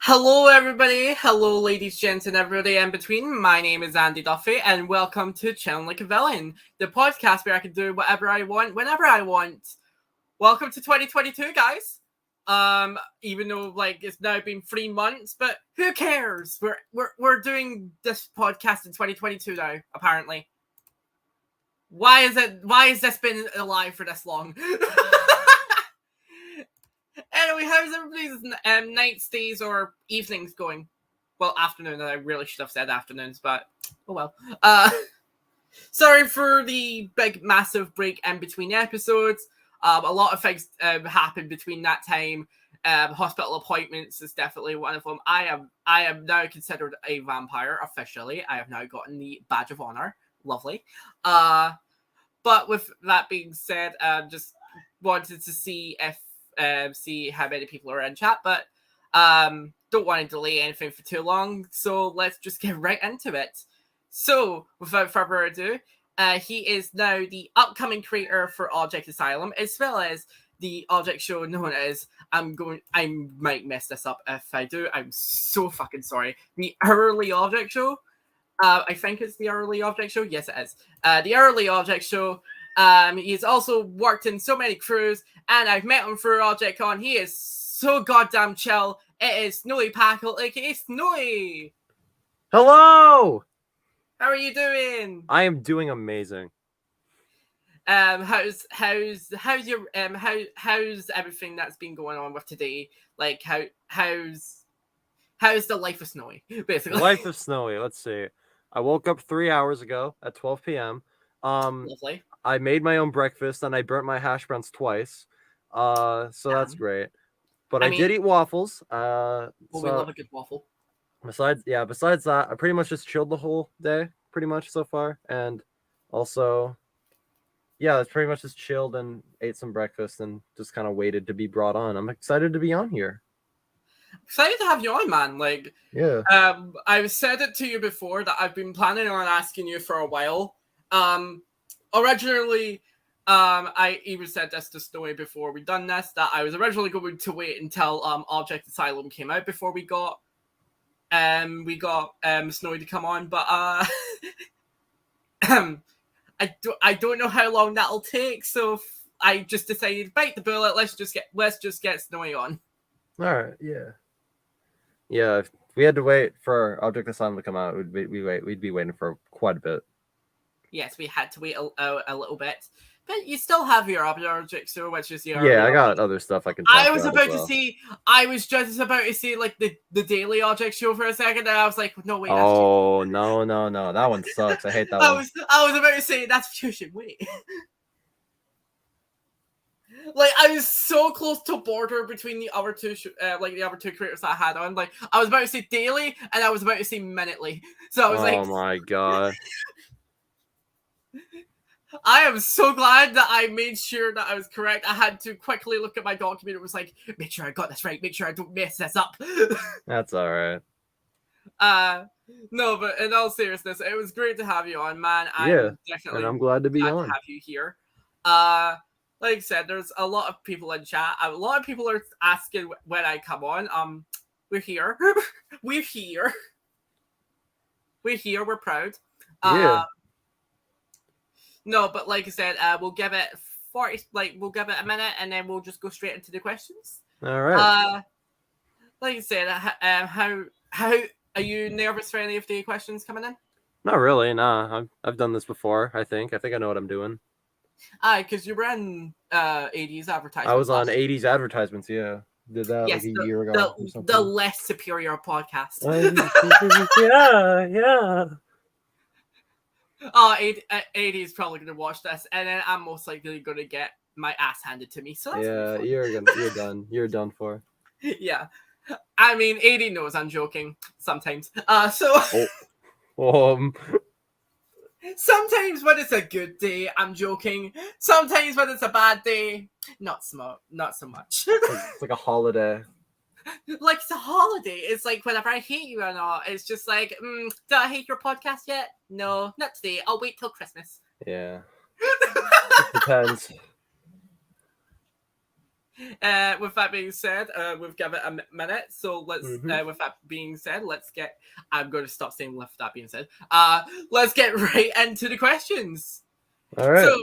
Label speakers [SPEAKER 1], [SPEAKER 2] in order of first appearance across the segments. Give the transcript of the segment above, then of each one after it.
[SPEAKER 1] Hello, everybody. Hello, ladies, gents, and everybody in between. My name is Andy Duffy, and welcome to Chillin Like a Villain, the podcast where I can do whatever I want, whenever I want. Welcome to 2022, guys. Even though it's now been 3 months, but who cares? We're doing this podcast in 2022 now. Apparently, why has this been alive for this long? Anyway, how's everybody's nights, days, or evenings going? Well, afternoon. I really should have said afternoons, but oh well. Sorry for the big, massive break in between episodes. A lot of things happened between that time. Hospital appointments is definitely one of them. I am now considered a vampire officially. I have now gotten the badge of honor. Lovely. But with that being said, just wanted to see how many people are in chat, but don't want to delay anything for too long, so let's just get right into it. So, without further ado, he is now the upcoming creator for Object Asylum, as well as the object show known as, I might mess this up if I do, I'm so fucking sorry, the Early Object Show. I think it's the Early Object Show. Yes, it is. The Early Object Show. He's also worked in so many crews, and I've met him for ObjectCon. He is so goddamn chill. It is SnowyPackel, aka Snowy.
[SPEAKER 2] Hello!
[SPEAKER 1] How are you doing?
[SPEAKER 2] I am doing amazing.
[SPEAKER 1] How's everything that's been going on with today? Like how's the life of Snowy, basically?
[SPEAKER 2] Life of Snowy. Let's see. I woke up 3 hours ago at 12 p.m.
[SPEAKER 1] Lovely.
[SPEAKER 2] I made my own breakfast and I burnt my hash browns twice. So that's great. But I did eat waffles.
[SPEAKER 1] We love a good waffle.
[SPEAKER 2] Besides that, I pretty much just chilled the whole day, pretty much so far. And also, yeah, it's pretty much just chilled and ate some breakfast and just kind of waited to be brought on. I'm excited to be on here.
[SPEAKER 1] Excited to have you on, man.
[SPEAKER 2] Yeah.
[SPEAKER 1] I've said it to you before that I've been planning on asking you for a while. Originally, I even said this to Snowy before we done this, that I was originally going to wait until Object Asylum came out before we got Snowy to come on, but I don't know how long that'll take, so I just decided bite the bullet. Let's just get Snowy on.
[SPEAKER 2] All right, yeah. If we had to wait for Object Asylum to come out, we'd be waiting for quite a bit.
[SPEAKER 1] Yes, we had to wait a little bit, but you still have your object show, which is your
[SPEAKER 2] I got other stuff I can.
[SPEAKER 1] I was just about to say like the daily object show for a second, and I was like, no wait.
[SPEAKER 2] Oh no, that one sucks. I hate that one.
[SPEAKER 1] I was about to say that's fusion. Wait. Like, I was so close to border between the other two, the other two creators that I had on. Like, I was about to say daily, and I was about to say minutely. So I was
[SPEAKER 2] oh my god.
[SPEAKER 1] I am so glad that I made sure that I was correct. I had to quickly look at my document. It was like, make sure I got this right. Make sure I don't mess this up.
[SPEAKER 2] That's all right.
[SPEAKER 1] No, but in all seriousness, it was great to have you on, man.
[SPEAKER 2] I'm glad to be on.
[SPEAKER 1] To have you here. Like I said, there's a lot of people in chat. A lot of people are asking when I come on. We're here. We're here. We're proud.
[SPEAKER 2] Yeah.
[SPEAKER 1] No, but like I said, we'll give it a minute, and then we'll just go straight into the questions.
[SPEAKER 2] All right.
[SPEAKER 1] Like I said, how are you nervous for any of the questions coming in?
[SPEAKER 2] Not really. Nah, I've done this before. I think I know what I'm doing.
[SPEAKER 1] Because you were in 80s advertisements.
[SPEAKER 2] I was on 80s advertisements, yeah. Did that like a year ago or something.
[SPEAKER 1] The less superior podcast.
[SPEAKER 2] Yeah.
[SPEAKER 1] Oh, 80's probably going to watch this, and then I'm most likely going to get my ass handed to me. So that's
[SPEAKER 2] you're done. You're done for.
[SPEAKER 1] Yeah. I mean, 80 knows I'm joking sometimes. Sometimes when it's a good day, I'm joking. Sometimes when it's a bad day, not so much.
[SPEAKER 2] It's like a holiday.
[SPEAKER 1] Like it's a holiday. It's like whenever I hate you or not, it's just like, did I hate your podcast yet? No, not today. I'll wait till Christmas.
[SPEAKER 2] Yeah. It depends.
[SPEAKER 1] With that being said, we've given it a minute, so let's. With that being said, let's get. I'm going to stop saying "with that being said." Let's get right into the questions.
[SPEAKER 2] All right.
[SPEAKER 1] So,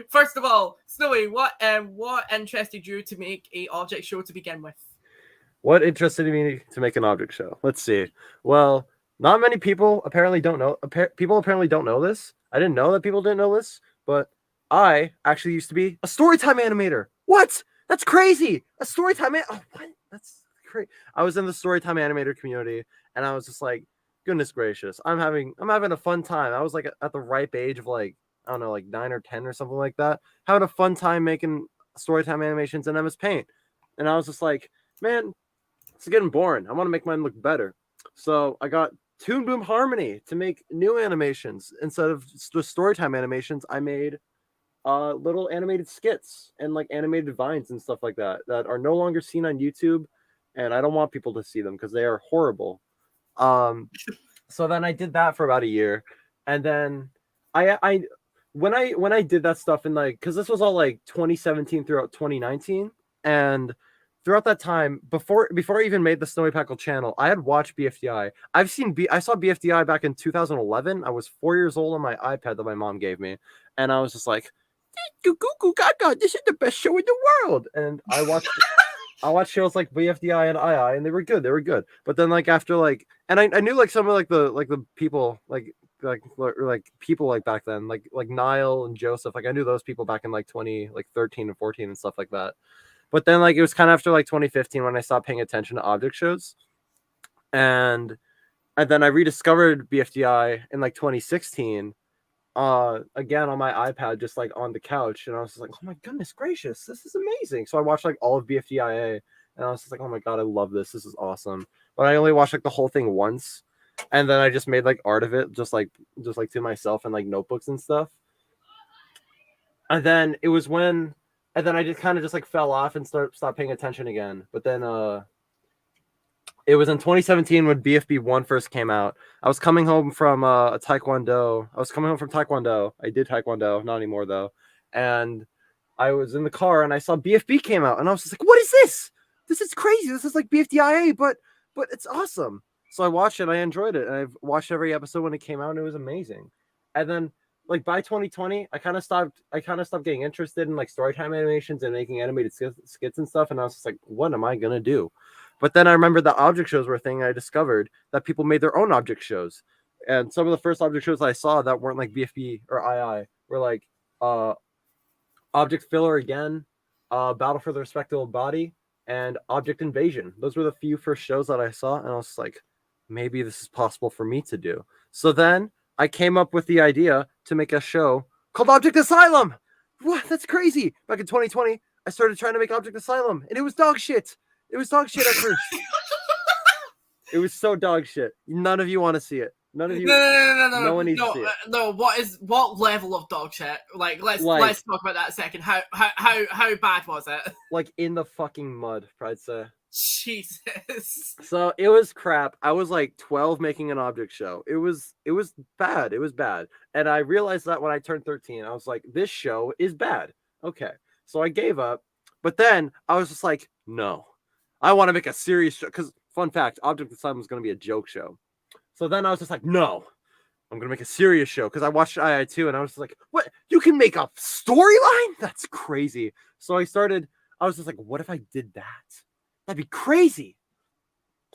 [SPEAKER 1] first of all, Snowy, what interested you to make a object show to begin with?
[SPEAKER 2] What interested me to make an object show? Let's see. Well, not many people apparently don't know. People apparently don't know this. I didn't know that people didn't know this, but I actually used to be a storytime animator. What? That's crazy. A storytime oh, what? That's crazy. I was in the storytime animator community, and I was just like, goodness gracious, I'm having a fun time. I was like at the ripe age of like, I don't know, like 9 or 10 or something like that, having a fun time making storytime animations in MS Paint. And I was just like, man, it's getting boring. I want to make mine look better. So I got Toon Boom Harmony to make new animations. Instead of just storytime animations, I made little animated skits and like animated vines and stuff like that that are no longer seen on YouTube, and I don't want people to see them because they are horrible. So then I did that for about a year, and then when I did that stuff in like, because this was all like 2017 throughout 2019, and throughout that time, before I even made the SnowyPackel channel, I had watched BFDI. I saw BFDI back in 2011. I was 4 years old on my iPad that my mom gave me, and I was just like, "Goo goo goo gaga, this is the best show in the world." And I watched shows like BFDI and II, and they were good. They were good. But then like after like, and I knew like some of like the people like people like back then, like Niall and Joseph. Like I knew those people back in like 2013 and 14 and stuff like that. But then like it was kind of after like 2015 when I stopped paying attention to object shows, and then I rediscovered BFDI in like 2016. Again on my iPad, just like on the couch, and I was just like, oh my goodness gracious, this is amazing. So I watched like all of BFDIA, and I was just like, oh my god, I love this. This is awesome. But I only watched like the whole thing once, and then I just made like art of it, just like to myself and like notebooks and stuff. And then it was when, and then I just kind of just like fell off and stopped paying attention again. But then it was in 2017 when BFB 1 first came out. I was coming home from a Taekwondo. I did Taekwondo, not anymore though. And I was in the car and I saw BFB came out, and I was just like, what is this? This is crazy. This is like BFDIA, but it's awesome. So I watched it. I enjoyed it. And I've watched every episode when it came out, and it was amazing. And then like by 2020, I kind of stopped getting interested in like storytime animations and making animated skits and stuff. And I was just like, what am I going to do? But then I remember the object shows were a thing. I discovered that people made their own object shows. And some of the first object shows I saw that weren't like BFB or II were like Object Filler Again, Battle for the Respectable Body, and Object Invasion. Those were the few first shows that I saw, and I was like, maybe this is possible for me to do. So then I came up with the idea to make a show called Object Asylum. What? That's crazy. Back in 2020, I started trying to make Object Asylum, and it was dog shit. It was dog shit at first. It was so dog shit. None of you want to see it. None of you. No one needs to see it.
[SPEAKER 1] No. What level of dog shit? Like let's talk about that a second. How bad was it?
[SPEAKER 2] Like in the fucking mud, I'd say.
[SPEAKER 1] Jesus.
[SPEAKER 2] So it was crap. I was like 12 making an object show. It was bad. It was bad. And I realized that when I turned 13, I was like, this show is bad. Okay. So I gave up. But then I was just like, no. I want to make a serious show. Because, fun fact, Object Asylum was going to be a joke show. So then I was just like, no, I'm going to make a serious show. Because I watched II2, and I was just like, what? You can make a storyline? That's crazy. So I was just like, what if I did that? That'd be crazy.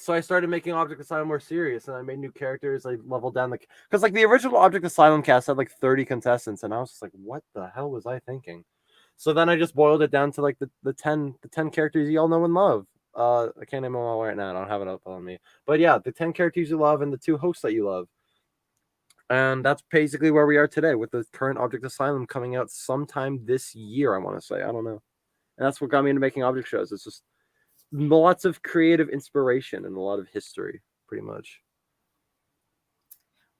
[SPEAKER 2] So I started making Object Asylum more serious, and I made new characters. I leveled down because like the original Object Asylum cast had like 30 contestants, and I was just like, what the hell was I thinking? So then I just boiled it down to like the 10 characters you all know and love. I can't name them all right now. I don't have it up on me. But yeah, the 10 characters you love and the 2 hosts that you love. And that's basically where we are today with the current Object Asylum coming out sometime this year, I want to say. I don't know. And that's what got me into making object shows. It's just lots of creative inspiration and a lot of history, pretty much.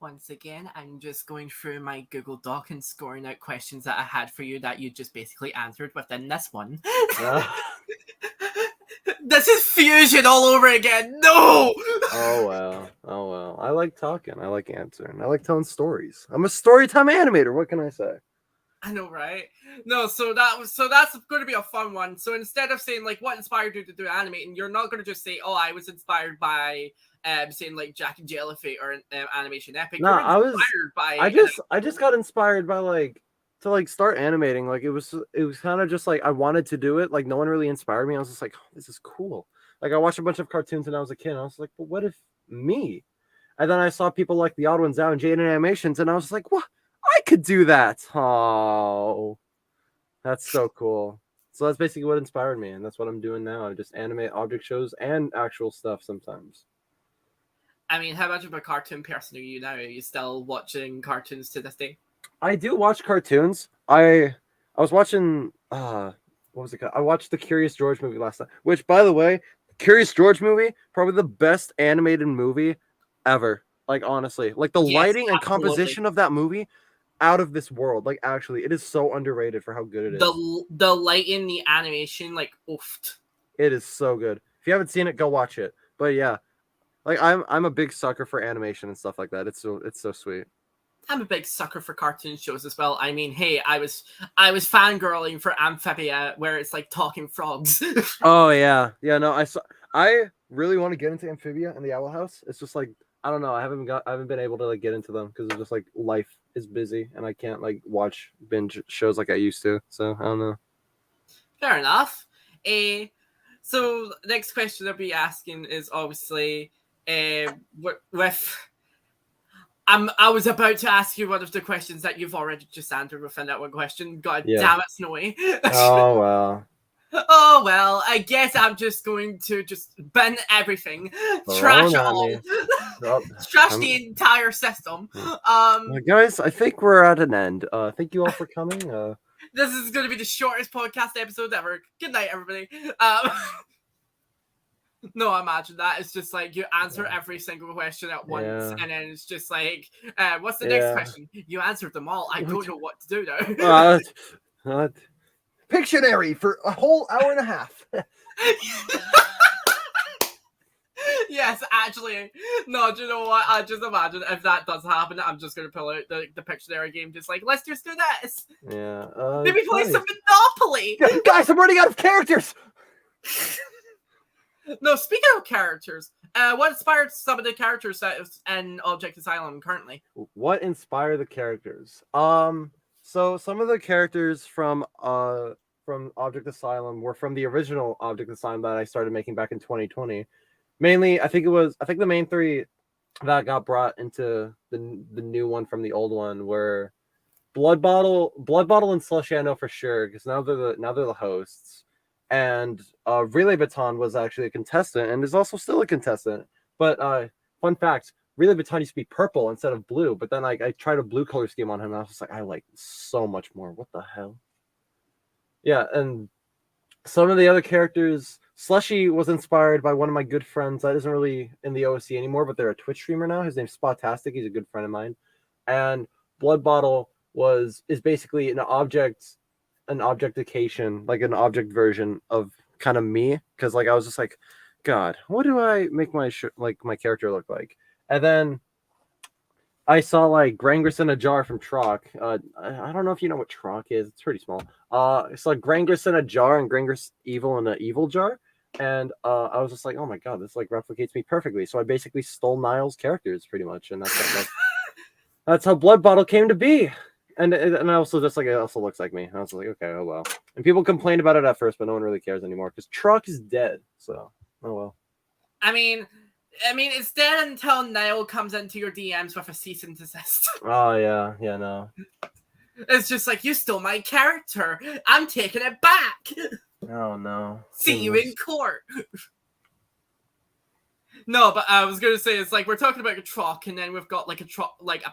[SPEAKER 1] Once again, I'm just going through my Google Doc and scoring out questions that I had for you that you just basically answered within this one. This is fusion all over again. No!
[SPEAKER 2] Oh well. I like talking. I like answering. I like telling stories. I'm a storytime animator. What can I say?
[SPEAKER 1] I know, right? No, so that's going to be a fun one. So instead of saying like what inspired you to do animating, you're not going to just say, "Oh, I was inspired by," saying like Jack and Jill or Animation Epic.
[SPEAKER 2] No,
[SPEAKER 1] You're inspired by.
[SPEAKER 2] I just got inspired by like to like start animating. Like it was kind of just like I wanted to do it. Like no one really inspired me. I was just like, oh, this is cool. Like I watched a bunch of cartoons when I was a kid. And I was like, but what if me? And then I saw people like the Odd Ones Out and Jaden Animations, and I was like, what? I could do that. Oh, that's so cool. So that's basically what inspired me, and that's what I'm doing now. I just animate object shows and actual stuff sometimes.
[SPEAKER 1] I mean, how much of a cartoon person are you now? Are you still watching cartoons to this day?
[SPEAKER 2] I do watch cartoons. I was watching what was it called? I watched the Curious George movie last night. Which, by the way, Curious George movie, probably the best animated movie ever. Like honestly, like the lighting and composition of that movie, out of this world. Like actually, it is so underrated for how good it is.
[SPEAKER 1] The lighting, the animation, like oofed.
[SPEAKER 2] It is so good. If you haven't seen it, go watch it. But yeah, like I'm a big sucker for animation and stuff like that. It's so sweet.
[SPEAKER 1] I'm a big sucker for cartoon shows as well. I mean, hey, I was fangirling for Amphibia, where it's like talking frogs.
[SPEAKER 2] Oh yeah, no, I really want to get into Amphibia and the Owl House. It's just like I don't know. I haven't been able to like get into them because it's just like life is busy and I can't like watch binge shows like I used to. So I don't know.
[SPEAKER 1] Fair enough. So next question I'll be asking is obviously with. I was about to ask you one of the questions that you've already just answered within that one question. God damn it, Snowy.
[SPEAKER 2] Oh well.
[SPEAKER 1] Oh well, I guess I'm just going to just bin everything, trash it all, trash the entire system.
[SPEAKER 2] Guys, I think we're at an end. Thank you all for coming.
[SPEAKER 1] This is going to be the shortest podcast episode ever. Good night, everybody. No, imagine that. It's just like you answer every single question at once, and then it's just like, what's the next question? You answered them all. I don't know what to do now.
[SPEAKER 2] Pictionary for a whole hour and a half.
[SPEAKER 1] Yes, actually. No, do you know what? I just imagine if that does happen, I'm just going to pull out the Pictionary game. Just like, let's just do this.
[SPEAKER 2] Yeah.
[SPEAKER 1] Maybe play some Monopoly.
[SPEAKER 2] Guys, I'm running out of characters.
[SPEAKER 1] No, speaking of characters, what inspired some of the characters that is in Object Asylum currently?
[SPEAKER 2] What inspired the characters? So some of the characters from Object Asylum were from the original Object Asylum that I started making back in 2020. Mainly, I think the main three that got brought into the new one from the old one were Blood Bottle, and Slushy. I know for sure because now they're the hosts. And Relay Baton was actually a contestant and is also still a contestant. But fun fact, Relay Baton used to be purple instead of blue. But then I tried a blue color scheme on him and I was just like, I like so much more. What the hell? Yeah, and some of the other characters, Slushy was inspired by one of my good friends that isn't really in the OSC anymore, but they're a Twitch streamer now. His name's Spotastic. He's a good friend of mine. And Blood Bottle is basically an objectification, like an object version of kind of me, because like I was just like, God, what do I make my character look like? And then I saw like Grangris in a jar from Troc. I don't know if you know what Troc is. It's pretty small. It's like Grangris in a jar and Grangris evil in an evil jar. And I was just like, oh my God, this like replicates me perfectly. So I basically stole Niall's characters pretty much, and that's how Blood Bottle came to be. And I also just like it also looks like me. I was like, okay, oh well. And people complained about it at first, but no one really cares anymore because Troc is dead. So oh well.
[SPEAKER 1] I mean, it's dead until Niall comes into your DMs with a cease and desist.
[SPEAKER 2] Oh yeah, no.
[SPEAKER 1] It's just like, you stole my character. I'm taking it back.
[SPEAKER 2] Oh no.
[SPEAKER 1] See you in court. No, but I was gonna say it's like we're talking about a Troc, and then we've got like a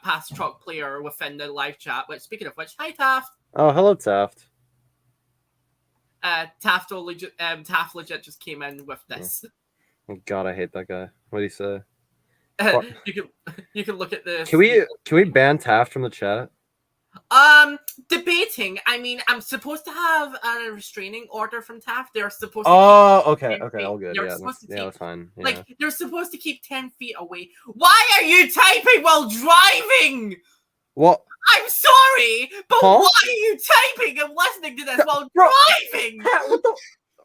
[SPEAKER 1] past Troc player within the live chat. Which, speaking of which, hi Taft.
[SPEAKER 2] Oh, hello Taft.
[SPEAKER 1] Taft legit just came in with this.
[SPEAKER 2] Oh God, I hate that guy. What do you say?
[SPEAKER 1] You can look at this.
[SPEAKER 2] Can we ban Taft from the chat?
[SPEAKER 1] Debating. I mean, I'm supposed to have a restraining order from Taft. They're supposed to.
[SPEAKER 2] Oh, okay, all good.
[SPEAKER 1] They're
[SPEAKER 2] yeah,
[SPEAKER 1] supposed to
[SPEAKER 2] that's fine. Yeah.
[SPEAKER 1] Like, they're supposed to keep 10 feet away. Why are you typing while driving?
[SPEAKER 2] Well,
[SPEAKER 1] I'm sorry. sorry, but
[SPEAKER 2] Huh?
[SPEAKER 1] why are you typing and listening to this while
[SPEAKER 2] Bro,
[SPEAKER 1] driving?
[SPEAKER 2] What the?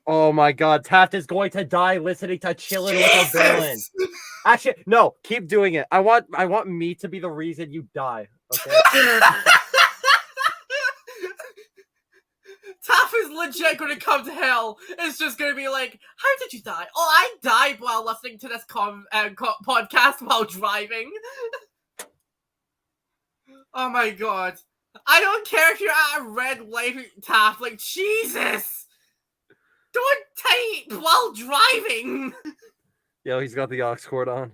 [SPEAKER 2] Oh my God, Taft is going to die listening to Chillin with a Villain. Actually, no, keep doing it. I want me to be the reason you die. Okay.
[SPEAKER 1] Taff is legit going to come to hell. It's just going to be like, how did you die? Oh, I died while listening to this podcast while driving. Oh my God. I don't care if you're at a red light, Taff. Like, Jesus. Don't type while driving.
[SPEAKER 2] Yo, he's got the aux cord on.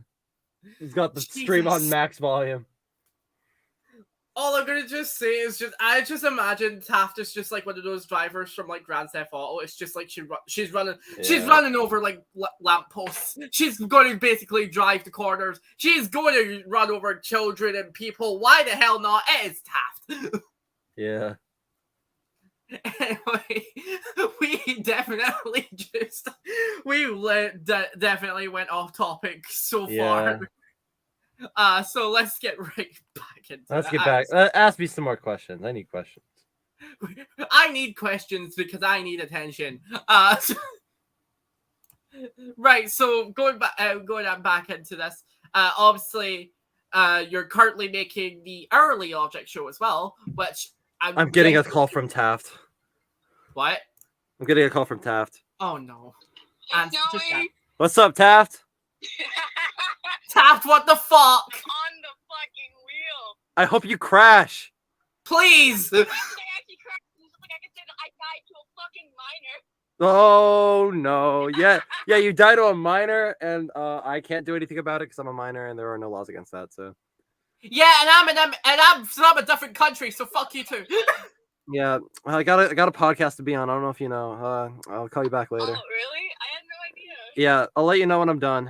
[SPEAKER 2] He's got the stream on max volume.
[SPEAKER 1] All I'm gonna just say is I just imagine Taft is just like one of those drivers from like Grand Theft Auto. It's just like she's running over like lampposts. She's going to basically drive the corners. She's going to run over children and people. Why the hell not? It is Taft.
[SPEAKER 2] Yeah.
[SPEAKER 1] Anyway, we definitely definitely went off topic so far. So let's get right back into
[SPEAKER 2] Let's get back. Ask me some more questions. I need questions.
[SPEAKER 1] I need questions because I need attention. Right, so going back into this, obviously, you're currently making the early object show as well, which I'm
[SPEAKER 2] getting a call from Taft.
[SPEAKER 1] What?
[SPEAKER 2] I'm getting a call from Taft.
[SPEAKER 1] Oh no.
[SPEAKER 2] What's up, Taft?
[SPEAKER 1] Taft, what the fuck?
[SPEAKER 3] On the fucking wheel.
[SPEAKER 2] I hope you crash.
[SPEAKER 1] Please.
[SPEAKER 3] I actually crashed. Like I said, I died to a fucking minor.
[SPEAKER 2] Oh no. Yeah, you died to a minor, and I can't do anything about it because I'm a minor and there are no laws against that, so.
[SPEAKER 1] Yeah, and I'm from a different country, so fuck you too.
[SPEAKER 2] Yeah, I got a podcast to be on. I don't know if you know. I'll call you back later.
[SPEAKER 3] Oh, really? I had no idea.
[SPEAKER 2] Yeah, I'll let you know when I'm done.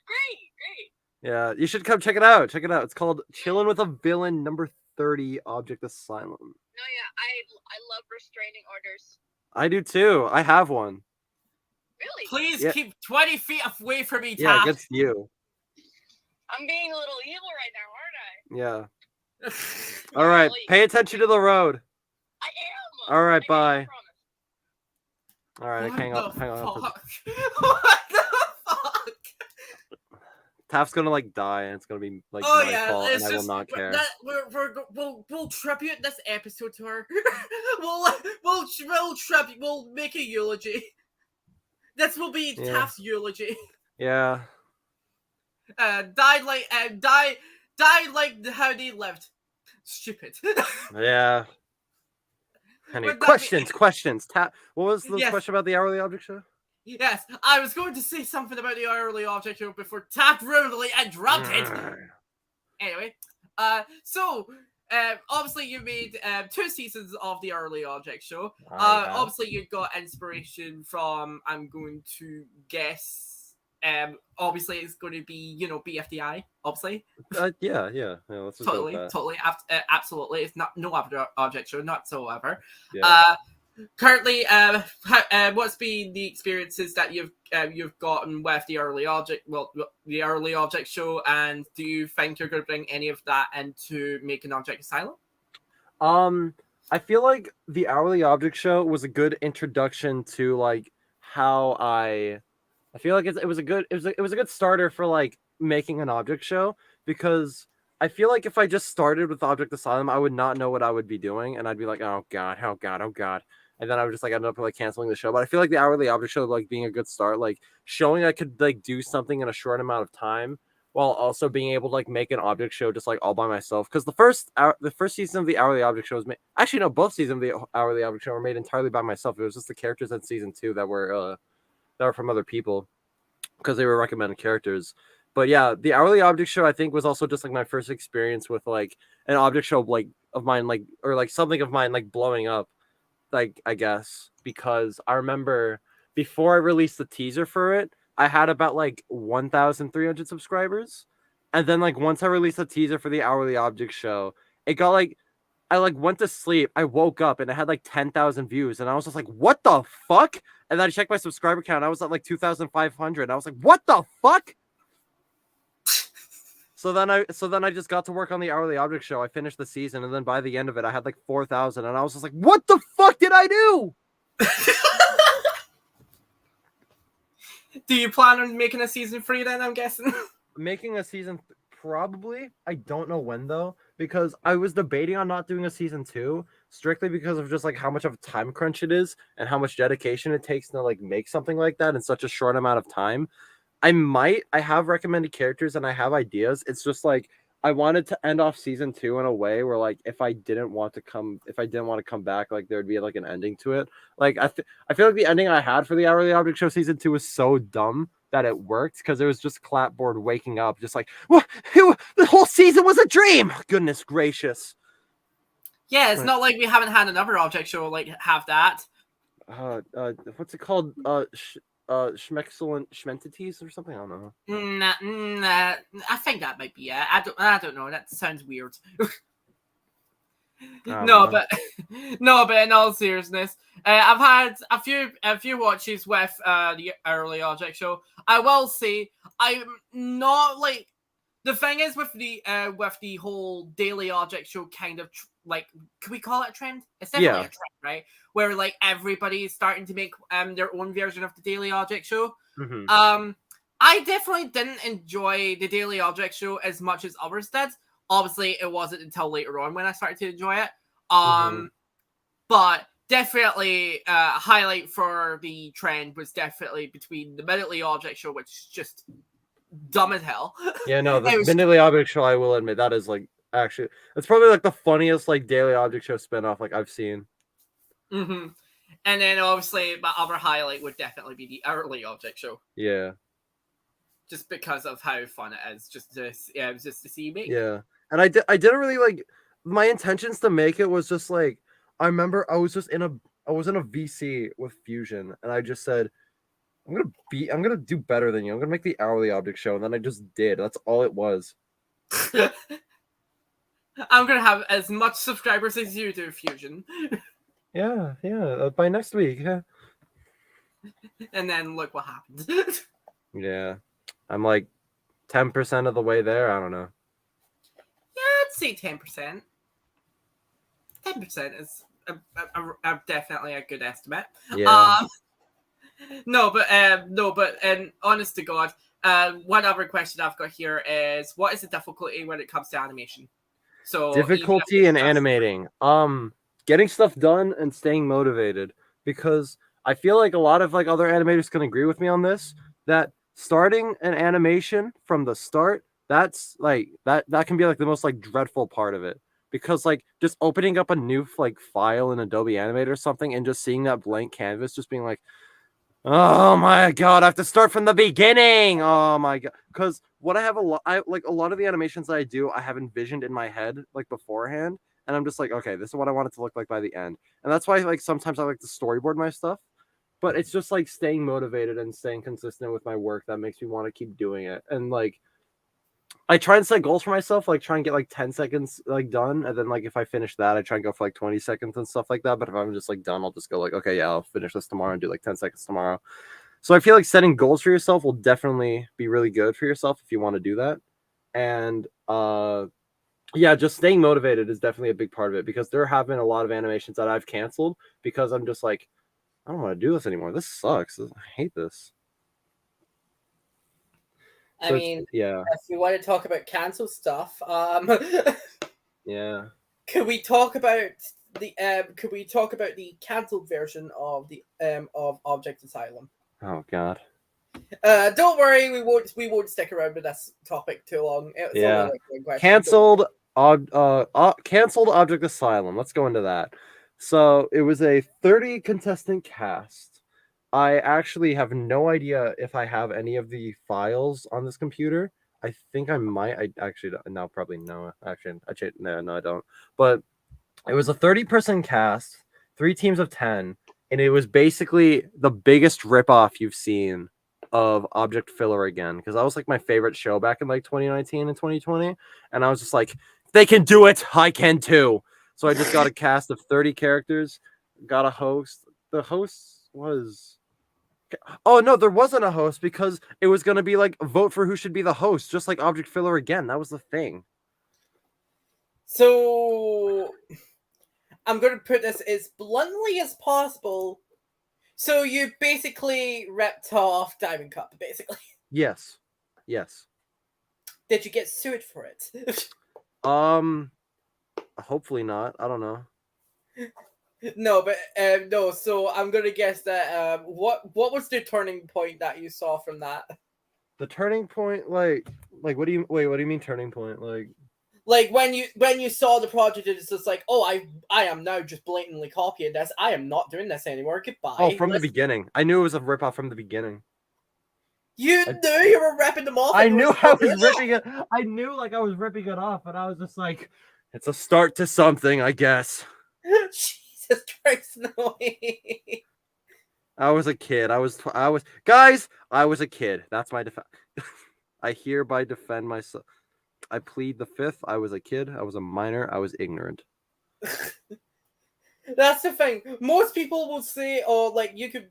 [SPEAKER 3] Great.
[SPEAKER 2] Yeah, you should come check it out. Check it out. It's called Chillin with a Villain number 30 Object Asylum.
[SPEAKER 3] No, yeah, I love restraining orders.
[SPEAKER 2] I do too. I have one.
[SPEAKER 3] Really?
[SPEAKER 1] Please keep 20 feet away from me, Taft.
[SPEAKER 2] Yeah, against you.
[SPEAKER 3] I'm being a little evil right now, aren't I?
[SPEAKER 2] Yeah. All right, pay attention to the road.
[SPEAKER 3] I am.
[SPEAKER 2] All right, bye.
[SPEAKER 3] I promise.
[SPEAKER 2] All right, hang on.
[SPEAKER 1] What the fuck?
[SPEAKER 2] Taft's gonna like die, and it's gonna be like
[SPEAKER 1] Oh
[SPEAKER 2] my
[SPEAKER 1] yeah,
[SPEAKER 2] fault,
[SPEAKER 1] it's
[SPEAKER 2] and I
[SPEAKER 1] just
[SPEAKER 2] will not care.
[SPEAKER 1] We'll tribute this episode to her. We'll make a eulogy. This will be Taft's eulogy.
[SPEAKER 2] Yeah.
[SPEAKER 1] Died like how they lived. Stupid.
[SPEAKER 2] Yeah. Anyway, questions. What was the question about the hourly object show?
[SPEAKER 1] Yes, I was going to say something about the hourly object show before Taft rudely interrupted. Anyway, so obviously you made 2 seasons of the early object show. Obviously you got inspiration from, I'm going to guess, obviously it's going to be, BFDI, obviously.
[SPEAKER 2] Yeah. Let's just
[SPEAKER 1] totally, absolutely. It's no object show, not so ever.
[SPEAKER 2] Yeah.
[SPEAKER 1] Currently, what's been the experiences that you've gotten with the early object show, and do you think you're going to bring any of that into making Object Asylum?
[SPEAKER 2] I feel like the hourly object show was a good introduction to like how I feel like it was a good starter for like making an object show, because I feel like if I just started with Object Asylum, I would not know what I would be doing, and I'd be like, oh god, and then I would just like end up like canceling the show. But I feel like the hourly object show like being a good start, like showing I could like do something in a short amount of time while also being able to like make an object show just like all by myself. Because the first season of the hourly object show was made. Actually, no, both seasons of the hourly object show were made entirely by myself. It was just the characters in season 2 that were from other people because they were recommended characters. But yeah, the hourly object show I think was also just like my first experience with like an object show like of mine, like, or like something of mine like blowing up, like, I guess, because I remember before I released the teaser for it, I had about like 1,300 subscribers, and then like once I released the teaser for the hourly object show, it got like, I like went to sleep, I woke up and it had like 10,000 views, and I was just like, what the fuck? And then I checked my subscriber count, I was at like 2,500. I was like, what the fuck? So then I just got to work on the hourly object show. I finished the season, and then by the end of it, I had like 4,000, and I was just like, "What the fuck did I do?"
[SPEAKER 1] Do you plan on making a season 3 then? I'm guessing.
[SPEAKER 2] Making a season probably. I don't know when though, because I was debating on not doing a season 2 strictly because of just like how much of a time crunch it is and how much dedication it takes to like make something like that in such a short amount of time. I have recommended characters and I have ideas. It's just like I wanted to end off season 2 in a way where like if I didn't want to come back, like there would be like an ending to it. Like I feel like the ending I had for the Hourly Object Show season 2 was so dumb that it worked because it was just Clapboard waking up, just like, what? The whole season was a dream. Goodness gracious.
[SPEAKER 1] Yeah, it's not like we haven't had another object show like have that.
[SPEAKER 2] What's it called? Schmexcellent Schmentities or something. I don't know.
[SPEAKER 1] Nah, I think that might be it. I don't know. That sounds weird. But in all seriousness, I've had a few watches with the early object show. I will say I'm not like the thing is with the whole daily object show kind of like, can we call it a trend? It's definitely a trend, right? Where like everybody is starting to make their own version of the daily object show.
[SPEAKER 2] Mm-hmm.
[SPEAKER 1] I definitely didn't enjoy the daily object show as much as others did. Obviously, it wasn't until later on when I started to enjoy it. But definitely a highlight for the trend was definitely between the Minutely Object Show, which is just dumb as hell.
[SPEAKER 2] Yeah, no, the Minutely Object Show, I will admit, that is like actually, it's probably like the funniest like daily object show spinoff like I've seen.
[SPEAKER 1] Mm-hmm. And then obviously my other highlight would definitely be the Hourly Object Show.
[SPEAKER 2] Yeah.
[SPEAKER 1] Just because of how fun it is, it was just to see me.
[SPEAKER 2] Yeah, and I didn't really like my intentions to make it was just like I remember I was in a VC with Fusion, and I just said I'm gonna do better than you. I'm gonna make the Hourly Object Show, and then I just did. That's all it was.
[SPEAKER 1] I'm gonna have as much subscribers as you do, Fusion.
[SPEAKER 2] Yeah. By next week, yeah.
[SPEAKER 1] And then look what happened.
[SPEAKER 2] Yeah. I'm like 10% of the way there. I don't know.
[SPEAKER 1] Yeah, I'd say 10%. 10% is definitely a good estimate.
[SPEAKER 2] Yeah.
[SPEAKER 1] And honest to God, one other question I've got here is, what is the difficulty when it comes to animation? So
[SPEAKER 2] difficulty in animating. Getting stuff done and staying motivated, because I feel like a lot of like other animators can agree with me on this, that starting an animation from the start, that's like that can be like the most like dreadful part of it, because like just opening up a new like file in Adobe Animator or something and just seeing that blank canvas, just being like, oh my god, I have to start from the beginning. Oh my god, because what I like a lot of the animations that I do, I have envisioned in my head like beforehand, and I'm just like, okay, this is what I want it to look like by the end, and that's why like sometimes I like to storyboard my stuff. But it's just like staying motivated and staying consistent with my work that makes me want to keep doing it. And like, I try and set goals for myself, like try and get like 10 seconds like done. And then like, if I finish that, I try and go for like 20 seconds and stuff like that. But if I'm just like done, I'll just go like, okay, yeah, I'll finish this tomorrow and do like 10 seconds tomorrow. So I feel like setting goals for yourself will definitely be really good for yourself if you want to do that. And yeah, just staying motivated is definitely a big part of it, because there have been a lot of animations that I've canceled because I'm just like, I don't want to do this anymore. This sucks. I hate this.
[SPEAKER 1] I mean,
[SPEAKER 2] yeah.
[SPEAKER 1] If you want to talk about cancel stuff,
[SPEAKER 2] yeah.
[SPEAKER 1] Could we talk about the cancelled version of the of Object Asylum?
[SPEAKER 2] Oh God.
[SPEAKER 1] Don't worry, we won't stick around with this topic too long. It's
[SPEAKER 2] yeah.
[SPEAKER 1] Like
[SPEAKER 2] canceled Object Asylum. Let's go into that. So it was a 30 contestant cast. I actually have no idea if I have any of the files on this computer. I think I might. I actually now probably no. Actually, no, I don't. But it was a 30-person cast, 3 teams of 10, and it was basically the biggest ripoff you've seen of Object Filler again, because that was like my favorite show back in like 2019 and 2020, and I was just like, they can do it, I can too. So I just got a cast of 30 characters, got a host. The host was Oh no, there wasn't a host because it was gonna be like vote for who should be the host, just like Object Filler again. That was the thing.
[SPEAKER 1] So I'm going to put this as bluntly as possible. So you basically ripped off Diamond Cup, basically.
[SPEAKER 2] Yes. Yes.
[SPEAKER 1] Did you get sued for it?
[SPEAKER 2] Hopefully not. I don't know.
[SPEAKER 1] No, but no. So I'm gonna guess that what was the turning point that you saw from that?
[SPEAKER 2] The turning point, like what do you wait? What do you mean turning point?
[SPEAKER 1] Like when you saw the project, it's just like, oh, I am now just blatantly copying this. I am not doing this anymore. Goodbye.
[SPEAKER 2] Oh, from the beginning. I knew it was a ripoff from the beginning.
[SPEAKER 1] You knew you were ripping them off.
[SPEAKER 2] I knew I was ripping it. I knew like I was ripping it off, but I was just like, it's a start to something, I guess.
[SPEAKER 1] Jesus Christ, no.
[SPEAKER 2] I was a kid. I was guys. I was a kid. That's my defense. I hereby defend myself. I plead the fifth. I was a kid. I was a minor. I was ignorant.
[SPEAKER 1] That's the thing. Most people will say, "Oh, like you could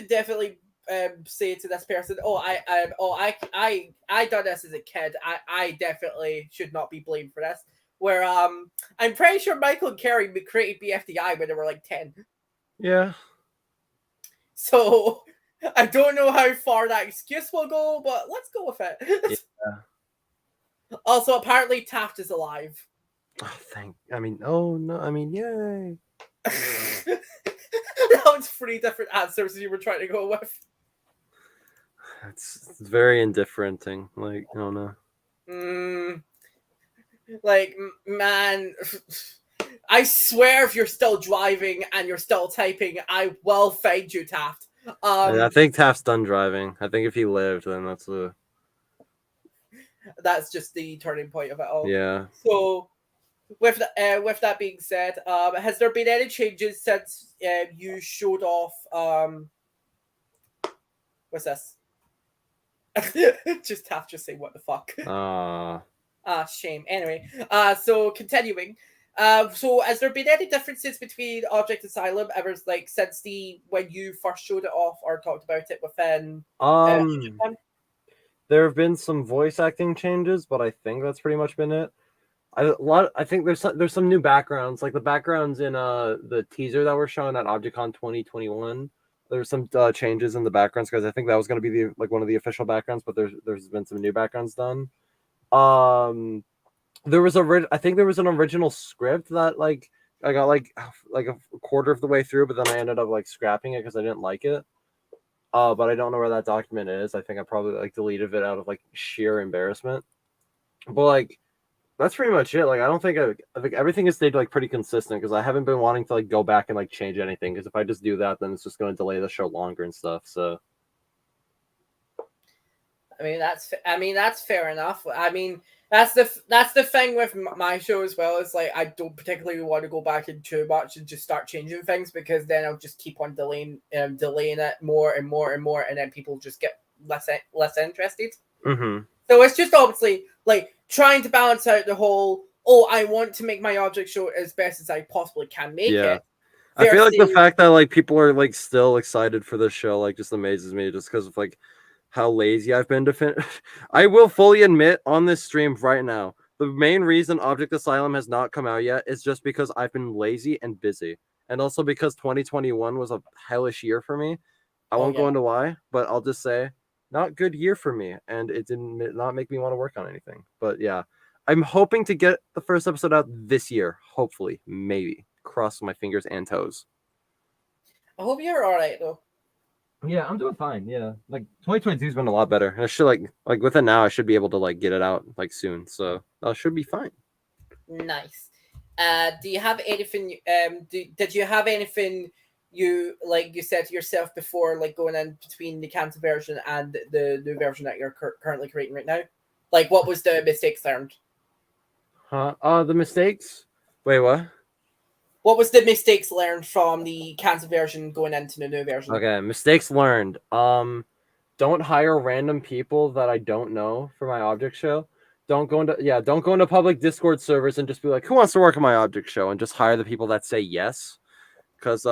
[SPEAKER 1] definitely say to this person, oh, I done this as a kid. I definitely should not be blamed for this." Where I'm pretty sure Michael and Carey created BFDI when they were like 10.
[SPEAKER 2] Yeah.
[SPEAKER 1] So I don't know how far that excuse will go, but let's go with it.
[SPEAKER 2] Yeah.
[SPEAKER 1] Also, apparently Taft is alive.
[SPEAKER 2] Oh, yay.
[SPEAKER 1] That was 3 different answers you were trying to go with.
[SPEAKER 2] It's very indifferenting. Like, I don't know.
[SPEAKER 1] Like, man, I swear if you're still driving and you're still typing, I will find you, Taft.
[SPEAKER 2] I think Taft's done driving. I think if he lived, then
[SPEAKER 1] that's just the turning point of it all.
[SPEAKER 2] Yeah.
[SPEAKER 1] So, with that being said, has there been any changes since you showed off? What's this? Just Taft just say what the fuck. Shame. Anyway, so continuing. So has there been any differences between Object Asylum ever like since when you first showed it off or talked about it within?
[SPEAKER 2] There have been some voice acting changes, but I think that's pretty much been it. I think there's some new backgrounds, like the backgrounds in the teaser that we're showing at ObjectCon 2021. There's some changes in the backgrounds because I think that was going to be one of the official backgrounds, but there's been some new backgrounds done. There was I think there was an original script that I got like a quarter of the way through, but then I ended up scrapping it because I didn't like it. But I don't know where that document is. I think I probably deleted it out of sheer embarrassment. But that's pretty much it. I don't think I think everything has stayed pretty consistent because I haven't been wanting to go back and change anything because if I just do that, then it's just going to delay the show longer and stuff. So.
[SPEAKER 1] I mean that's fair enough. I mean that's the thing with my show as well. Is I don't particularly want to go back in too much and just start changing things because then I'll just keep on delaying it more and more and more, and then people just get less interested.
[SPEAKER 2] Mm-hmm.
[SPEAKER 1] So it's just obviously trying to balance out the whole. Oh, I want to make my object show as best as I possibly can make it.
[SPEAKER 2] I feel like the fact that people are still excited for this show just amazes me just because of how lazy I've been to finish. I will fully admit on this stream right now, the main reason Object Asylum has not come out yet is just because I've been lazy and busy. And also because 2021 was a hellish year for me. I won't go into why, but I'll just say, not good year for me. And it did not make me want to work on anything. But yeah, I'm hoping to get the first episode out this year. Hopefully, maybe. Cross my fingers and toes.
[SPEAKER 1] I hope you're all right, though.
[SPEAKER 2] Yeah, I'm doing fine. Yeah, 2022 has been a lot better. And I should with it now, I should be able to get it out soon. So I should be fine.
[SPEAKER 1] Nice. Do you have anything? Did you have anything you you said to yourself before going in between the cancel version and the new version that you're currently creating right now? What was the mistakes learned?
[SPEAKER 2] The mistakes. Wait, what?
[SPEAKER 1] What was the mistakes learned from the cancel version going into the new version?
[SPEAKER 2] Okay, mistakes learned. Don't hire random people that I don't know for my object show. Don't go into public Discord servers and just be like, who wants to work on my object show? And just hire the people that say yes. Because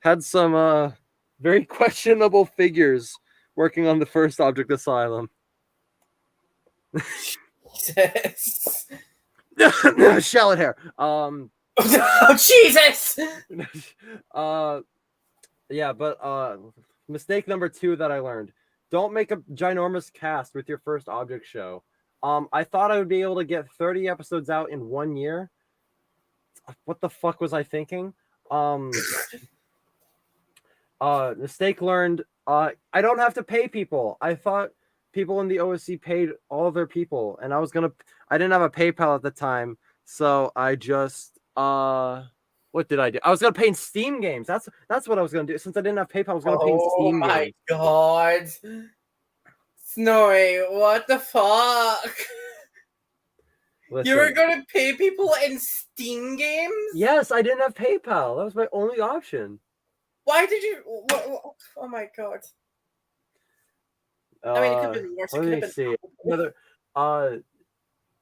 [SPEAKER 2] had some very questionable figures working on the first Object Asylum.
[SPEAKER 1] Jesus.
[SPEAKER 2] Shallot hair.
[SPEAKER 1] Oh, Jesus!
[SPEAKER 2] Yeah, but mistake number 2 that I learned: don't make a ginormous cast with your first Object show. I thought I would be able to get 30 episodes out in 1 year. What the fuck was I thinking? Mistake learned. I don't have to pay people. I thought people in the OSC paid all their people, and I didn't have a PayPal at the time, so I just what did I do? I was gonna pay in Steam games. That's what I was gonna do. Since I didn't have PayPal, I was gonna pay in Steam
[SPEAKER 1] Oh my
[SPEAKER 2] games.
[SPEAKER 1] god. Snowy, what the fuck?
[SPEAKER 2] Listen,
[SPEAKER 1] You were gonna pay people in Steam games?
[SPEAKER 2] yes, I didn't have PayPal. That was my only option.
[SPEAKER 1] Why did you? Oh my god. I mean, it could have been worse. It
[SPEAKER 2] Let
[SPEAKER 1] could
[SPEAKER 2] me
[SPEAKER 1] have
[SPEAKER 2] see.
[SPEAKER 1] been.
[SPEAKER 2] Another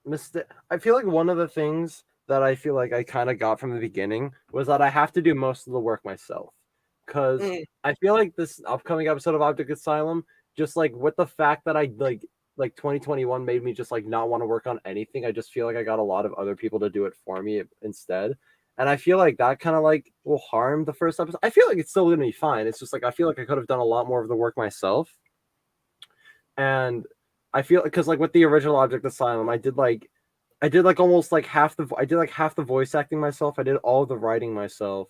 [SPEAKER 2] mistake. I feel like one of the things that I feel like I kind of got from the beginning was that I have to do most of the work myself, because I feel like this upcoming episode of Object Asylum, just like with the fact that I like 2021 made me just like not want to work on anything. I just feel like I got a lot of other people to do it for me instead. And I feel like that kind of like will harm the first episode. I feel like it's still gonna be fine. It's just like I feel like I could have done a lot more of the work myself. And I feel because like with the original Object Asylum, I did almost like half the voice acting myself. I did all the writing myself.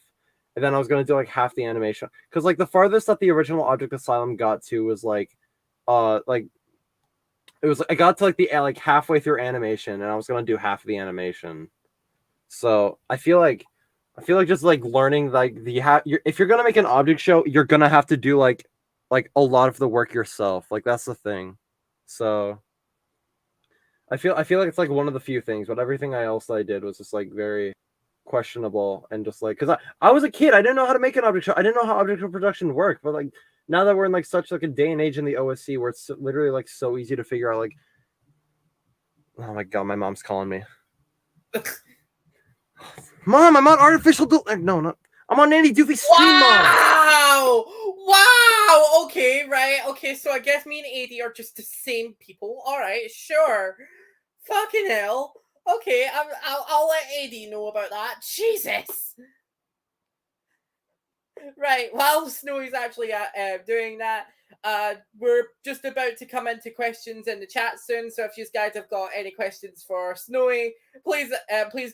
[SPEAKER 2] And then I was gonna do like half the animation. Because like the farthest that the original Object Asylum got to was like it was I got to like the like halfway through animation, and I was gonna do half of the animation. So I feel like just like learning like if you're gonna make an Object show, you're gonna have to do like a lot of the work yourself. Like that's the thing. So I feel like it's like one of the few things, but everything else I did was just like very questionable, and just like because I was a kid, I didn't know how to make an Object show. I didn't know how object production worked, but like now that we're in like such like a day and age in the OSC where it's literally like so easy to figure out. Like, oh my god, my mom's calling me. Mom, I'm on artificial. No, not. I'm on Nanny Doofy stream.
[SPEAKER 1] Wow! Wow! Okay, right. Okay, so I guess me and AD are just the same people. All right, sure. Fucking hell. Okay, I'll let AD know about that. Jesus. Right. While Snowy's actually doing that, we're just about to come into questions in the chat soon. So if you guys have got any questions for Snowy, please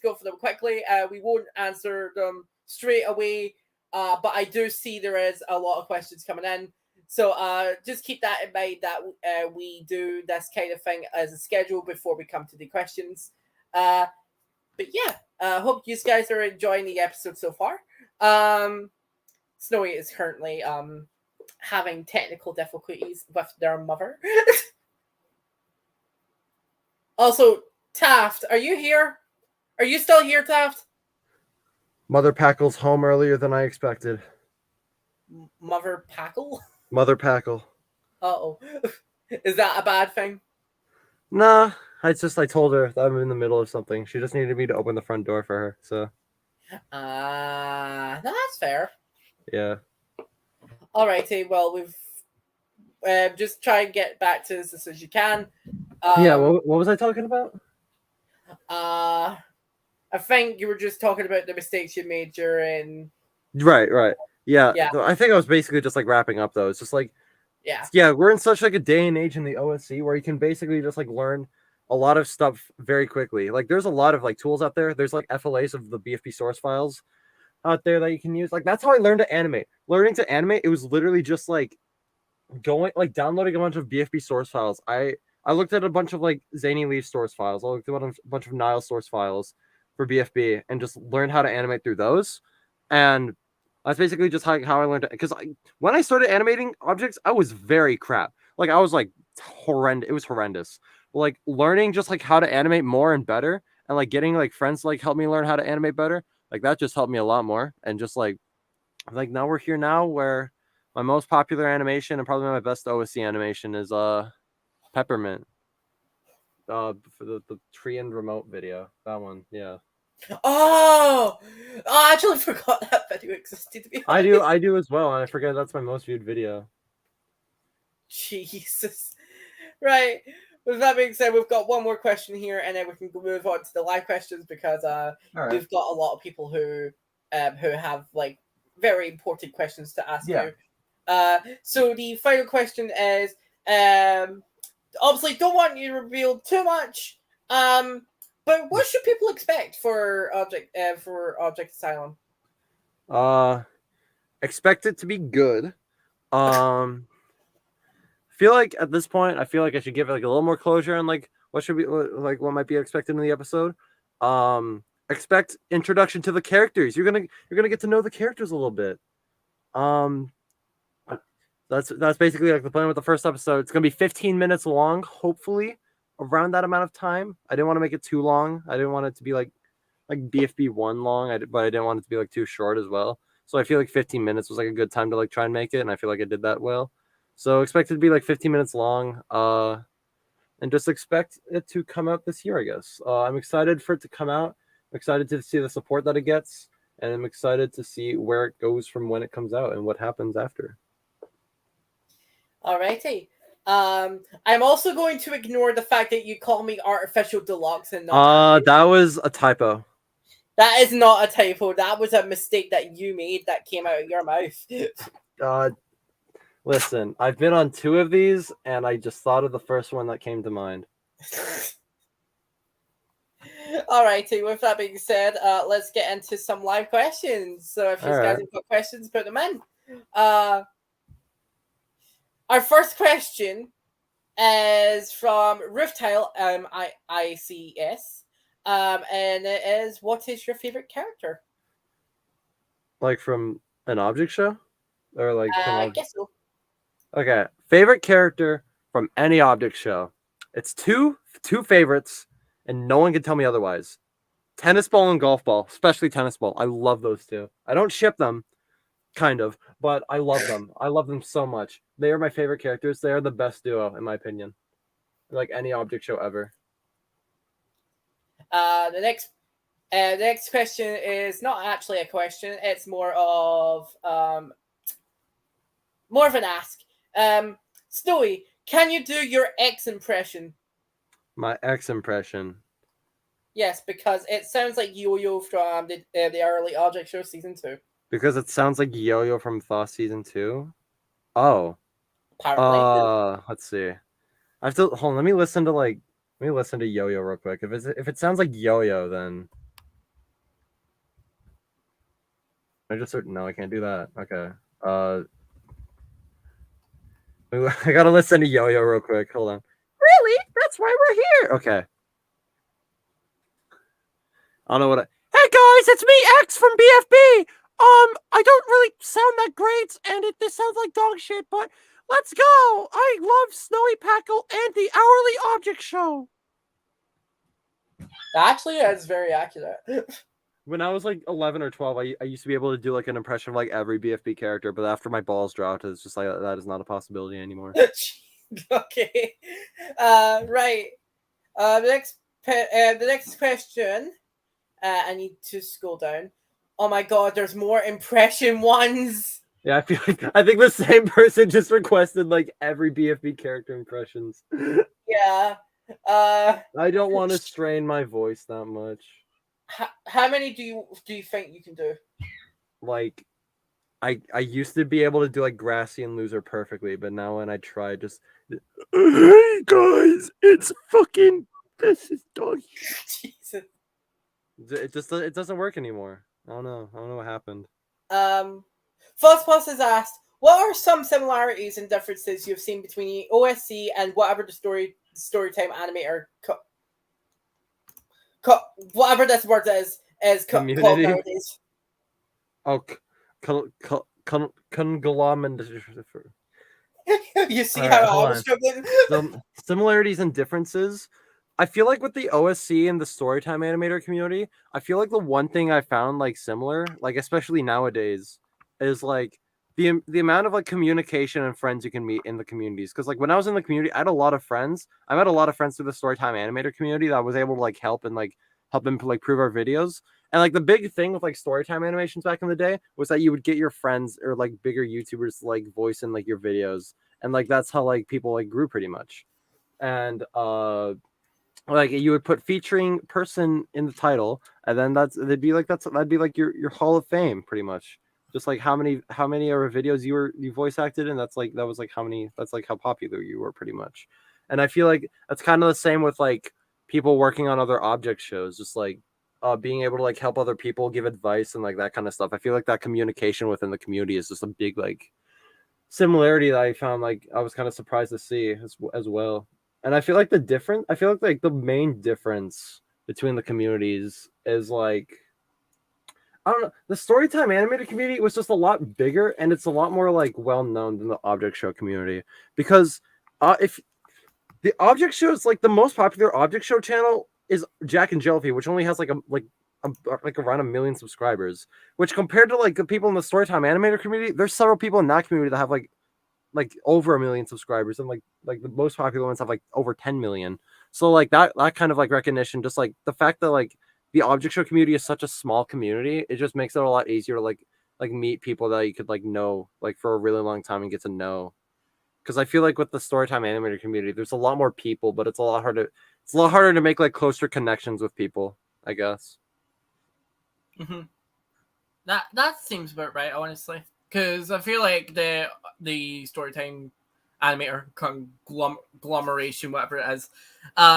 [SPEAKER 1] go for them quickly. We won't answer them straight away, but I do see there is a lot of questions coming in. So just keep that in mind that we do this kind of thing as a schedule before we come to the questions. But yeah, hope you guys are enjoying the episode so far. Snowy is currently having technical difficulties with their mother. Also, Taft, are you here? Are you still here, Taft?
[SPEAKER 2] Mother Packel's home earlier than I expected.
[SPEAKER 1] Mother Packle?
[SPEAKER 2] Mother Packel.
[SPEAKER 1] Uh-oh. Is that a bad thing?
[SPEAKER 2] Nah, I told her that I'm in the middle of something. She just needed me to open the front door for her, so.
[SPEAKER 1] That's fair.
[SPEAKER 2] Yeah.
[SPEAKER 1] Alrighty, well, we've just try and get back to this as soon as you can.
[SPEAKER 2] Yeah, what was I talking about?
[SPEAKER 1] I think you were just talking about the mistakes you made during...
[SPEAKER 2] Right. Yeah.
[SPEAKER 1] Yeah.
[SPEAKER 2] I think I was basically just like wrapping up though. It's just like, yeah, we're in such like a day and age in the OSC where you can basically just like learn a lot of stuff very quickly. Like there's a lot of like tools out there. There's like FLAs of the BFB source files out there that you can use. Like that's how I learned to animate. Learning to animate, it was literally just like downloading a bunch of BFB source files. I looked at a bunch of like Zany Leaf source files. I looked at a bunch of Nile source files for BFB and just learned how to animate through those. And that's basically just how I learned it. Because when I started animating objects, I was very crap. Like I was like horrendous. It was horrendous. Like learning just like how to animate more and better, and like getting like friends to like help me learn how to animate better. Like that just helped me a lot more. And just like now we're here now where my most popular animation and probably my best OSC animation is Peppermint. For the tree and remote video. That one, yeah.
[SPEAKER 1] Oh, I actually forgot that video existed. To be honest.
[SPEAKER 2] I do as well, and I forget that's my most viewed video.
[SPEAKER 1] Jesus. Right. With that being said, we've got one more question here, and then we can move on to the live questions because we've got a lot of people who have like very important questions to ask
[SPEAKER 2] Yeah.
[SPEAKER 1] you. So the final question is, obviously, don't want you to reveal too much. But what should people expect for Object Asylum?
[SPEAKER 2] Expect it to be good. Feel like at this point, I feel like I should give it like a little more closure on like what might be expected in the episode. Expect introduction to the characters. You're gonna get to know the characters a little bit. That's basically like the plan with the first episode. It's gonna be 15 minutes long, hopefully around that amount of time. I didn't want to make it too long. I didn't want it to be like BFB1 long, but I didn't want it to be like too short as well. So I feel like 15 minutes was like a good time to like try and make it, and I feel like I did that well. So expect it to be like 15 minutes long, and just expect it to come out this year, I guess. I'm excited for it to come out. I'm excited to see the support that it gets, and I'm excited to see where it goes from when it comes out and what happens after.
[SPEAKER 1] Alrighty. I'm also going to ignore the fact that you call me Artificial Deluxe and not.
[SPEAKER 2] That was a typo.
[SPEAKER 1] That is not a typo. That was a mistake that you made that came out of your mouth.
[SPEAKER 2] Listen, I've been on 2 of these, and I just thought of the first one that came to mind.
[SPEAKER 1] Alrighty, with that being said, let's get into some live questions. So if you guys have got questions, put them in. Our first question is from Rooftile ICS. And it is, what is your favorite character?
[SPEAKER 2] Like from an object show? Or like
[SPEAKER 1] I guess so.
[SPEAKER 2] Okay, favorite character from any object show. It's two favorites, and no one can tell me otherwise. Tennis ball and golf ball, especially tennis ball. I love those two. I don't ship them, kind of, but I love them. I love them so much. They are my favorite characters. They are the best duo, in my opinion. Like any object show ever.
[SPEAKER 1] The next question is not actually a question. It's more of an ask. Snowy, can you do your X impression?
[SPEAKER 2] My X impression.
[SPEAKER 1] Yes, because it sounds like Yo-Yo from the early Object Show Season 2.
[SPEAKER 2] Because it sounds like Yo-Yo from Thaw Season 2? Oh.
[SPEAKER 1] Apparently.
[SPEAKER 2] Let's see. I have to hold on, let me listen to Yo-Yo real quick. If it sounds like Yo-Yo, then no, I can't do that. Okay. I gotta listen to Yo-Yo real quick. Hold on. Really? That's why we're here. Okay. I don't know what Hey guys, it's me, X from BFB. I don't really sound that great, and this sounds like dog shit, but let's go. I love SnowyPackel and the Hourly Object Show.
[SPEAKER 1] Actually, that's very accurate.
[SPEAKER 2] When I was like 11 or 12, I used to be able to do like an impression of like every BFB character, but after my balls dropped, it's just like that is not a possibility anymore.
[SPEAKER 1] Okay. Right. The next question. I need to scroll down. Oh my god, there's more impression ones.
[SPEAKER 2] Yeah, I think the same person just requested like every BFB character impressions.
[SPEAKER 1] Yeah.
[SPEAKER 2] I don't want to strain my voice that much.
[SPEAKER 1] How many do you think you can do?
[SPEAKER 2] Like, I used to be able to do like Grassy and Loser perfectly, but now when I try, just hey guys, it's fucking this is dog.
[SPEAKER 1] Jesus.
[SPEAKER 2] It doesn't work anymore. I don't know what happened.
[SPEAKER 1] Fuzzpuss has asked, what are some similarities and differences you've seen between the OSC and whatever the storytime animator whatever this word is called nowadays?
[SPEAKER 2] Oh, conglomerate.
[SPEAKER 1] You see how I was struggling?
[SPEAKER 2] The similarities and differences. I feel like with the OSC and the Storytime animator community, I feel like the one thing I found like similar, like especially nowadays, is like the amount of like communication and friends you can meet in the communities. Because like when I was in the community, I had a lot of friends. I met a lot of friends through the Storytime animator community that I was able to like help and like help improve our videos. And like the big thing with like storytime animations back in the day was that you would get your friends or like bigger YouTubers to like voice in like your videos, and like that's how like people like grew pretty much. And like you would put featuring person in the title, and then that'd be like your Hall of Fame pretty much. Just like how many of our videos you voice acted, and that's like how popular you were pretty much. And I feel like that's kind of the same with like people working on other object shows, just like being able to like help other people, give advice and like that kind of stuff. I feel like that communication within the community is just a big like similarity that I found like I was kind of surprised to see as well. And I feel like the main difference between the communities is like, I don't know, the storytime animated community was just a lot bigger, and it's a lot more like well known than the object show community, because if the object show is like the most popular object show channel is Jack and Jellyfy, which only has like around 1 million subscribers, which compared to like the people in the storytime animator community, there's several people in that community that have like over 1 million subscribers, and like the most popular ones have like over 10 million. So like that kind of like recognition, just like the fact that like the object show community is such a small community, it just makes it a lot easier to like meet people that you could like know like for a really long time and get to know. Because I feel like with the storytime animator community, there's a lot more people, but it's a lot harder to make like closer connections with people, I guess.
[SPEAKER 1] Mm-hmm. That seems about right, honestly. Because I feel like the storytime animator conglomeration, whatever it is,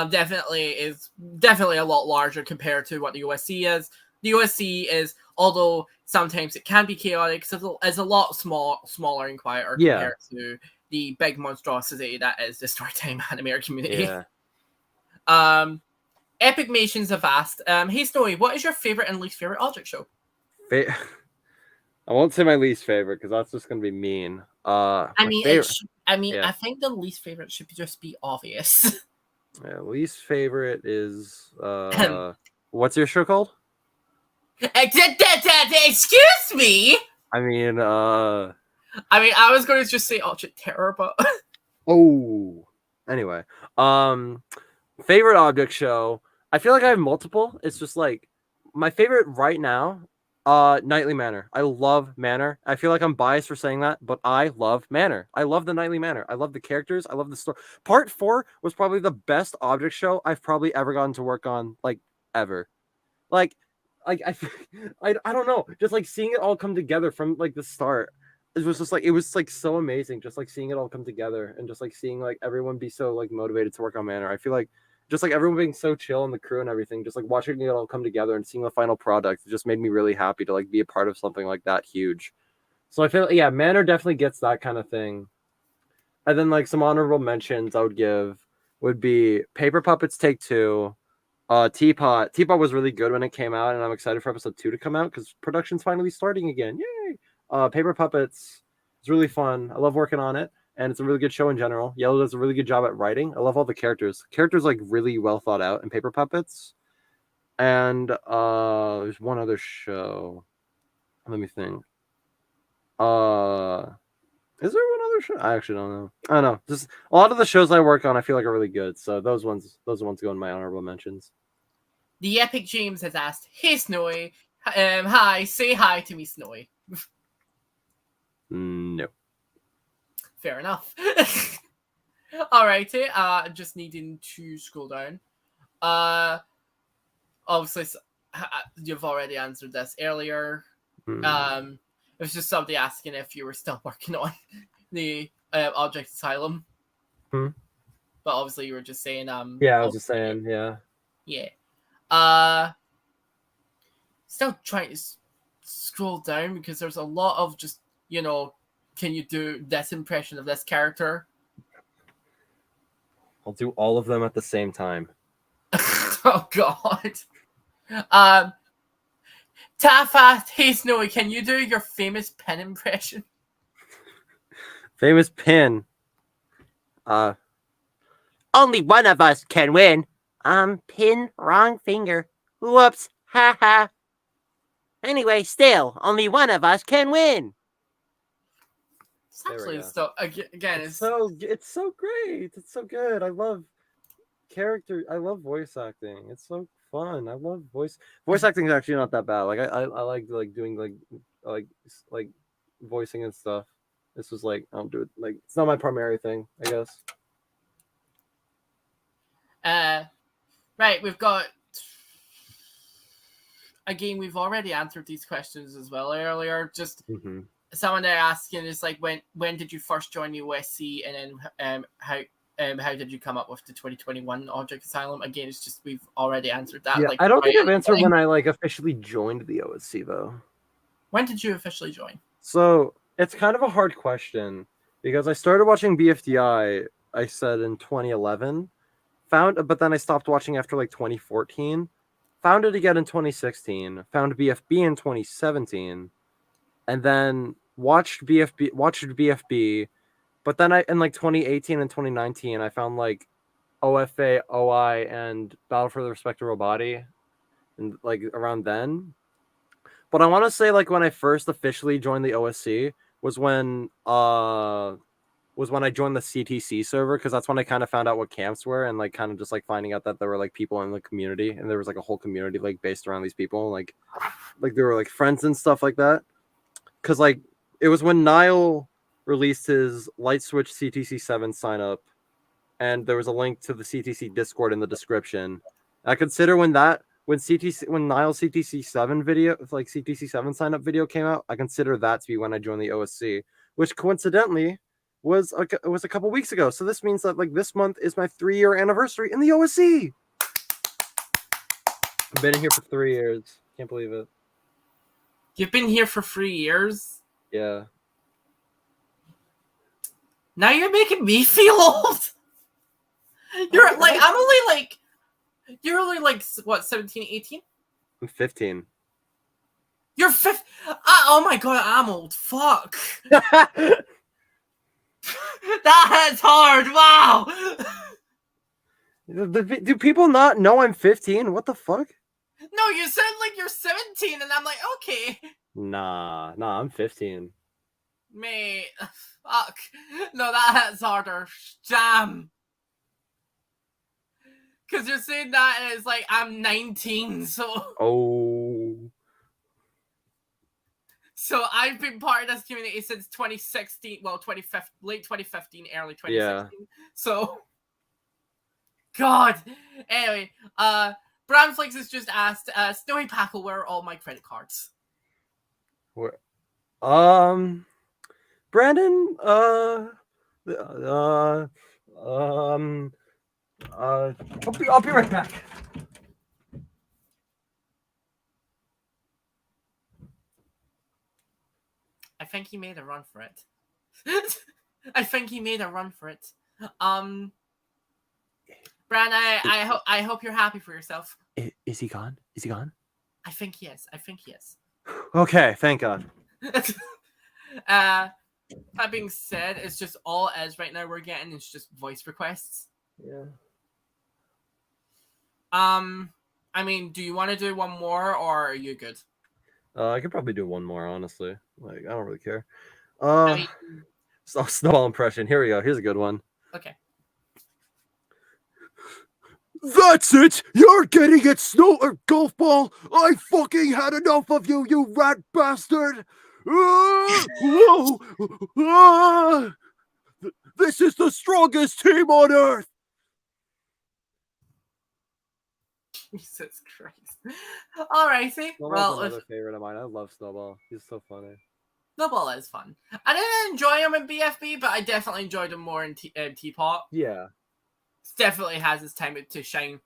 [SPEAKER 1] definitely a lot larger compared to what the USC is. The USC is, although sometimes it can be chaotic, is a lot smaller and quieter compared to the big monstrosity that is the storytime animator community.
[SPEAKER 2] Yeah.
[SPEAKER 1] Epic Mations have asked, hey Snowy, what is your favorite and least favorite object show?
[SPEAKER 2] I won't say my least favorite because that's just gonna be mean.
[SPEAKER 1] I think the least favorite should just be obvious.
[SPEAKER 2] Yeah, least favorite is what's your show called?
[SPEAKER 1] Excuse me.
[SPEAKER 2] I mean,
[SPEAKER 1] I was going to just say Object Terror, but
[SPEAKER 2] anyway, favorite object show. I feel like I have multiple. It's just like my favorite right now. Nightly Manor. I love Manor. I feel like I'm biased for saying that, but I love Manor. I love the Nightly Manor. I love the characters. I love the story. Part 4 was probably the best object show I've probably ever gotten to work on, like ever. Like I don't know. Just like seeing it all come together from like the start. It was like so amazing. Just like seeing it all come together and just like seeing like everyone be so like motivated to work on Manor. I feel like just like everyone being so chill and the crew and everything, just like watching it all come together and seeing the final product, it just made me really happy to like be a part of something like that huge. So I feel Manor definitely gets that kind of thing. And then like some honorable mentions I would give would be Paper Puppets Take 2, Teapot. Teapot was really good when it came out, and I'm excited for episode 2 to come out because production's finally starting again. Yay! Paper Puppets is really fun. I love working on it. And it's a really good show in general. Yellow does a really good job at writing. I love all the characters. Characters like really well thought out in Paper Puppets. And there's one other show. Let me think. Is there one other show? I actually don't know. I don't know. Just a lot of the shows I work on, I feel like are really good. So those ones go in my honorable mentions.
[SPEAKER 1] The Epic James has asked, "Hey Snowy, hi, say hi to me, Snowy."
[SPEAKER 2] No.
[SPEAKER 1] Fair enough. Alrighty, just needing to scroll down. Obviously, you've already answered this earlier. It was just somebody asking if you were still working on the Object Asylum. But obviously, you were just saying.
[SPEAKER 2] Yeah, I was just saying. Yeah.
[SPEAKER 1] Yeah. Still trying to scroll down because there's a lot of just can you do this impression of this character?
[SPEAKER 2] I'll do all of them at the same time.
[SPEAKER 1] Oh God. Tafast, hey Snowy, can you do your famous pen impression?
[SPEAKER 2] Famous pin. Only one of us can win. Pin, wrong finger. Whoops. Ha ha. Anyway, still, only one of us can win.
[SPEAKER 1] It's actually so again.
[SPEAKER 2] It's so great. It's so good. I love character. I love voice acting. It's so fun. I love voice acting is actually not that bad. Like I like doing like voicing and stuff. This was like I don't do it like it's not my primary thing, I guess.
[SPEAKER 1] Right, we've got. Again, we've already answered these questions as well earlier. Just someone there asking is like, when did you first join the OSC, and then how did you come up with the 2021 Object Asylum? Again, it's just we've already answered that.
[SPEAKER 2] Yeah,
[SPEAKER 1] like,
[SPEAKER 2] I don't think I've answered when I like officially joined the OSC though.
[SPEAKER 1] When did you officially join?
[SPEAKER 2] So it's kind of a hard question because I started watching BFDI. I said in 2011, but then I stopped watching after like 2014. Found it again in 2016. Found BFB in 2017, and then watched BFB. But then in like 2018 and 2019, I found like OFA, OI, and Battle for the Respect of Roboti, and like around then. But I want to say like when I first officially joined the OSC was when I joined the CTC server, because that's when I kind of found out what camps were, and like kind of just like finding out that there were like people in the community, and there was like a whole community like based around these people, like there were like friends and stuff like that. Because like it was when Niall released his Light Switch CTC 7 sign up, and there was a link to the CTC Discord in the description. I consider when Niall CTC 7 video, like CTC 7 sign up video came out, I consider that to be when I joined the OSC, which coincidentally was a couple weeks ago. So this means that like this month is my 3-year anniversary in the OSC. I've been in here for 3 years. Can't believe it.
[SPEAKER 1] You've been here for 3 years?
[SPEAKER 2] Yeah.
[SPEAKER 1] Now you're making me feel old. You're only what, 17, 18?
[SPEAKER 2] I'm 15.
[SPEAKER 1] You're 15. Oh my god, I'm old. Fuck. That's hard. Wow.
[SPEAKER 2] Do people not know I'm 15? What the fuck?
[SPEAKER 1] No, you sound like you're 17, and I'm like, okay.
[SPEAKER 2] Nah, I'm 15.
[SPEAKER 1] Mate, fuck. No, that's harder. Damn. Because you're saying that, and it's like, I'm 19, so...
[SPEAKER 2] Oh.
[SPEAKER 1] So I've been part of this community since 2016, well, late 2015, early 2016. Yeah. So, God. Anyway, Bramflix has just asked, SnowyPackel, where are all my credit cards?
[SPEAKER 2] Where? Brandon, I'll be right back.
[SPEAKER 1] I think he made a run for it. Brand, I hope you're happy for yourself.
[SPEAKER 2] Is he gone? Is he gone?
[SPEAKER 1] I think he is.
[SPEAKER 2] Okay, thank God.
[SPEAKER 1] That being said, it's just all as right now we're getting is just voice requests.
[SPEAKER 2] Yeah.
[SPEAKER 1] I mean, do you want to do one more, or are you good?
[SPEAKER 2] I could probably do one more, honestly. Like, I don't really care.
[SPEAKER 1] I mean,
[SPEAKER 2] Snowball impression. Here we go. Here's a good one.
[SPEAKER 1] Okay.
[SPEAKER 4] That's it! You're getting it, Snow or Golf Ball! I fucking had enough of you, you rat bastard! This is the strongest team on Earth!
[SPEAKER 1] Jesus Christ. Alrighty.
[SPEAKER 2] Snowball's another favorite of mine. I love Snowball. He's so funny.
[SPEAKER 1] Snowball is fun. I didn't enjoy him in BFB, but I definitely enjoyed him more in Teapot.
[SPEAKER 2] Yeah.
[SPEAKER 1] Definitely has his time to shine.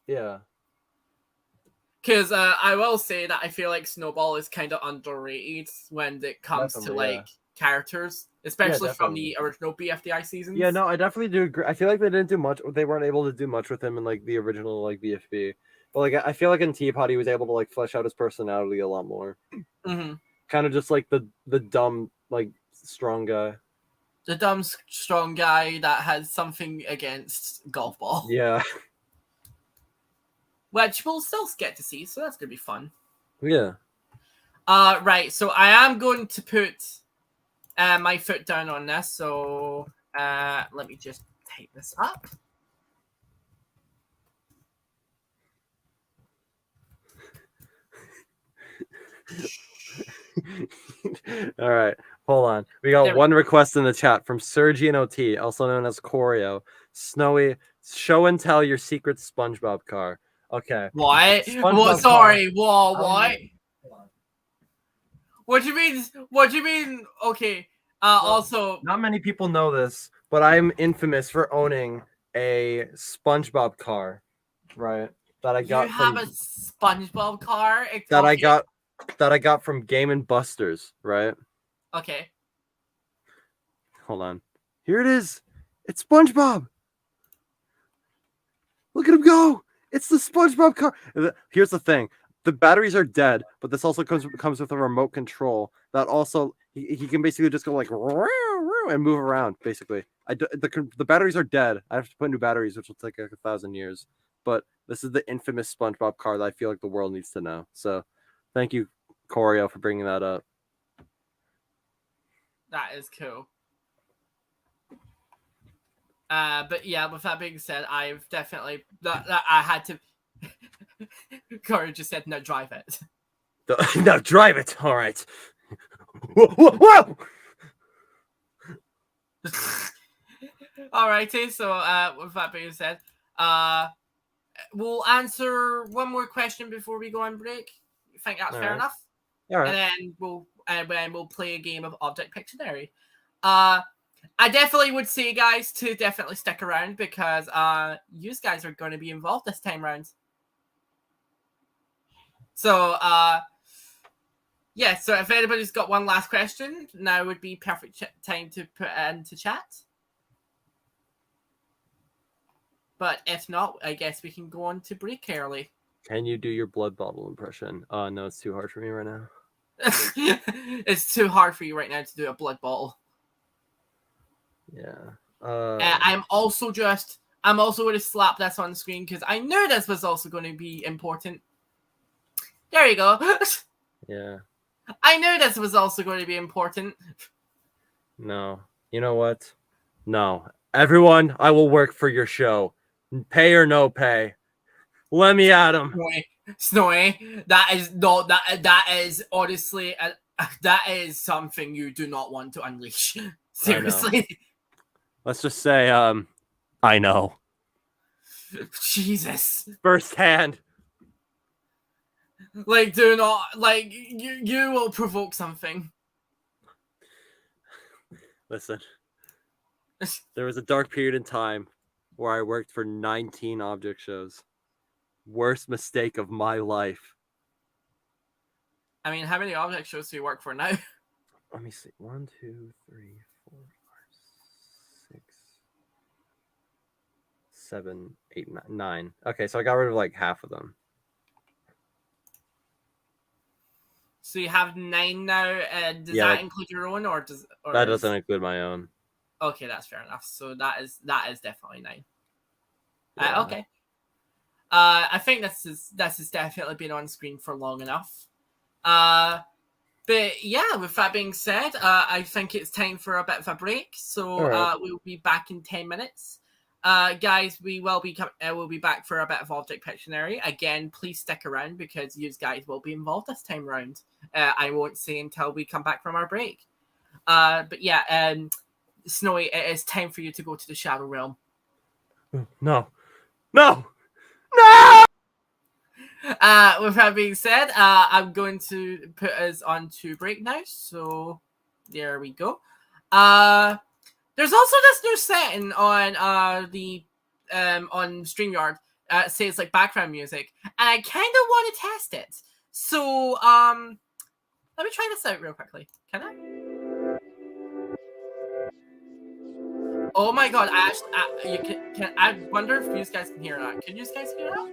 [SPEAKER 2] Yeah.
[SPEAKER 1] Because I will say that I feel like Snowball is kind of underrated when it comes to like characters, especially from the original BFDI seasons.
[SPEAKER 2] Yeah, no, I definitely do agree. I feel like they didn't do much. They weren't able to do much with him in like the original like BFB. But like I feel like in Teapot he was able to like flesh out his personality a lot more.
[SPEAKER 1] Mm-hmm.
[SPEAKER 2] Kind of just like the dumb like strong guy.
[SPEAKER 1] The dumb strong guy that has something against Golf Ball.
[SPEAKER 2] Yeah.
[SPEAKER 1] Which we'll still get to see, so that's gonna be fun.
[SPEAKER 2] Yeah.
[SPEAKER 1] Right. So I am going to put my foot down on this. So let me just type this up.
[SPEAKER 2] All right, hold on. We got
[SPEAKER 1] There we
[SPEAKER 2] one request in the chat from Sergian OT, also known as Choreo. Snowy, show and tell your secret SpongeBob car. Okay.
[SPEAKER 1] What?
[SPEAKER 2] SpongeBob
[SPEAKER 1] What?
[SPEAKER 2] car.
[SPEAKER 1] Sorry. What?
[SPEAKER 2] I
[SPEAKER 1] What?
[SPEAKER 2] don't know.
[SPEAKER 1] What do you mean? What do you mean? Okay. Also,
[SPEAKER 2] Not many people know this, but I'm infamous for owning a SpongeBob car, right? That I
[SPEAKER 1] you
[SPEAKER 2] got
[SPEAKER 1] have
[SPEAKER 2] from
[SPEAKER 1] a SpongeBob car. It's,
[SPEAKER 2] that I
[SPEAKER 1] okay.
[SPEAKER 2] got from Game and Busters, right?
[SPEAKER 1] Okay.
[SPEAKER 2] Hold on. Here it is. It's SpongeBob. Look at him go. It's the SpongeBob car. Here's the thing. The batteries are dead, but this also comes with a remote control that also he can basically just go like and move around. Basically, the batteries are dead. I have to put new batteries, which will take like 1,000 years. But this is the infamous SpongeBob car that I feel like the world needs to know. So, thank you, Choreo, for bringing that up.
[SPEAKER 1] That is cool. But yeah, with that being said, I've definitely that I had to. Corey just said, "No, drive it."
[SPEAKER 2] No, drive it. All right. Whoa, whoa, whoa!
[SPEAKER 1] Alrighty, so with that being said, we'll answer one more question before we go on break. You think that's fair
[SPEAKER 2] Alright.
[SPEAKER 1] enough?
[SPEAKER 2] All right.
[SPEAKER 1] And then we'll play a game of Object Pictionary. I definitely would say, guys, to definitely stick around because you guys are going to be involved this time round. So yeah. So if anybody's got one last question, now would be perfect time to put it into chat. But if not, I guess we can go on to break early.
[SPEAKER 2] Can you do your blood bottle impression? No, it's too hard for me right now.
[SPEAKER 1] It's too hard for you right now to do a blood bottle.
[SPEAKER 2] Yeah.
[SPEAKER 1] I'm also going to slap this on the screen because I knew this was also going to be important. There you go.
[SPEAKER 2] Yeah.
[SPEAKER 1] I knew this was also going to be important.
[SPEAKER 2] No. You know what? No. Everyone, I will work for your show. Pay or no pay. Let me at him.
[SPEAKER 1] Snowy, that is honestly that is something you do not want to unleash. Seriously.
[SPEAKER 2] Let's just say, I know.
[SPEAKER 1] Jesus.
[SPEAKER 2] Firsthand.
[SPEAKER 1] Like, do not, like, you will provoke something.
[SPEAKER 2] Listen. There was a dark period in time where I worked for 19 object shows. Worst mistake of my life.
[SPEAKER 1] I mean, how many object shows do you work for now?
[SPEAKER 2] Let me see. 1, 2, 3, 4, 5, 6, 7, 8, 9. Okay, so I got rid of like half of them.
[SPEAKER 1] So you have 9 now. Does
[SPEAKER 2] Yeah,
[SPEAKER 1] that include your own, or does
[SPEAKER 2] that doesn't include my own?
[SPEAKER 1] Okay, that's fair enough. So that is definitely 9.
[SPEAKER 2] Yeah.
[SPEAKER 1] Okay. I think this has definitely been on screen for long enough. But yeah, with that being said, I think it's time for a bit of a break. So
[SPEAKER 2] right.
[SPEAKER 1] We'll be back in 10 minutes. Guys, we will be we'll be back for a bit of Object Pictionary. Again, please stick around because you guys will be involved this time round. I won't say until we come back from our break. But yeah, Snowy, it is time for you to go to the Shadow Realm.
[SPEAKER 2] No.
[SPEAKER 1] With that being said, I'm going to put us on to break now. So there we go. There's also this new setting on on StreamYard. It says like background music, and I kind of want to test it. So let me try this out real quickly. Can I? Oh my god! I actually, you can. I wonder if you guys can hear that. Can you guys hear that?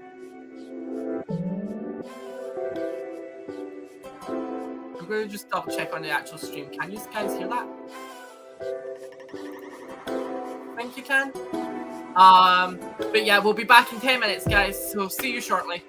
[SPEAKER 1] I'm going to just double check on the actual stream. Can you guys hear that? I think you can. But yeah, we'll be back in 10 minutes, guys. So see you shortly.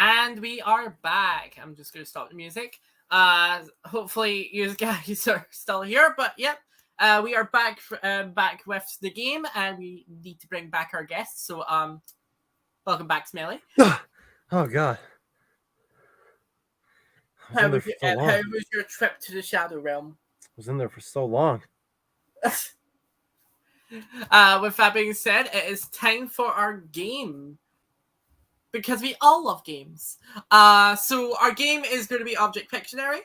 [SPEAKER 1] And we are back. I'm just going to stop the music. Hopefully you guys are still here, but yep. We are back with the game, and we need to bring back our guests. So welcome back, Smelly.
[SPEAKER 2] Oh god.
[SPEAKER 1] How was your trip to the Shadow Realm?
[SPEAKER 2] I was in there for so long.
[SPEAKER 1] With that being said, it is time for our game. Because we all love games. So our game is going to be Object Pictionary.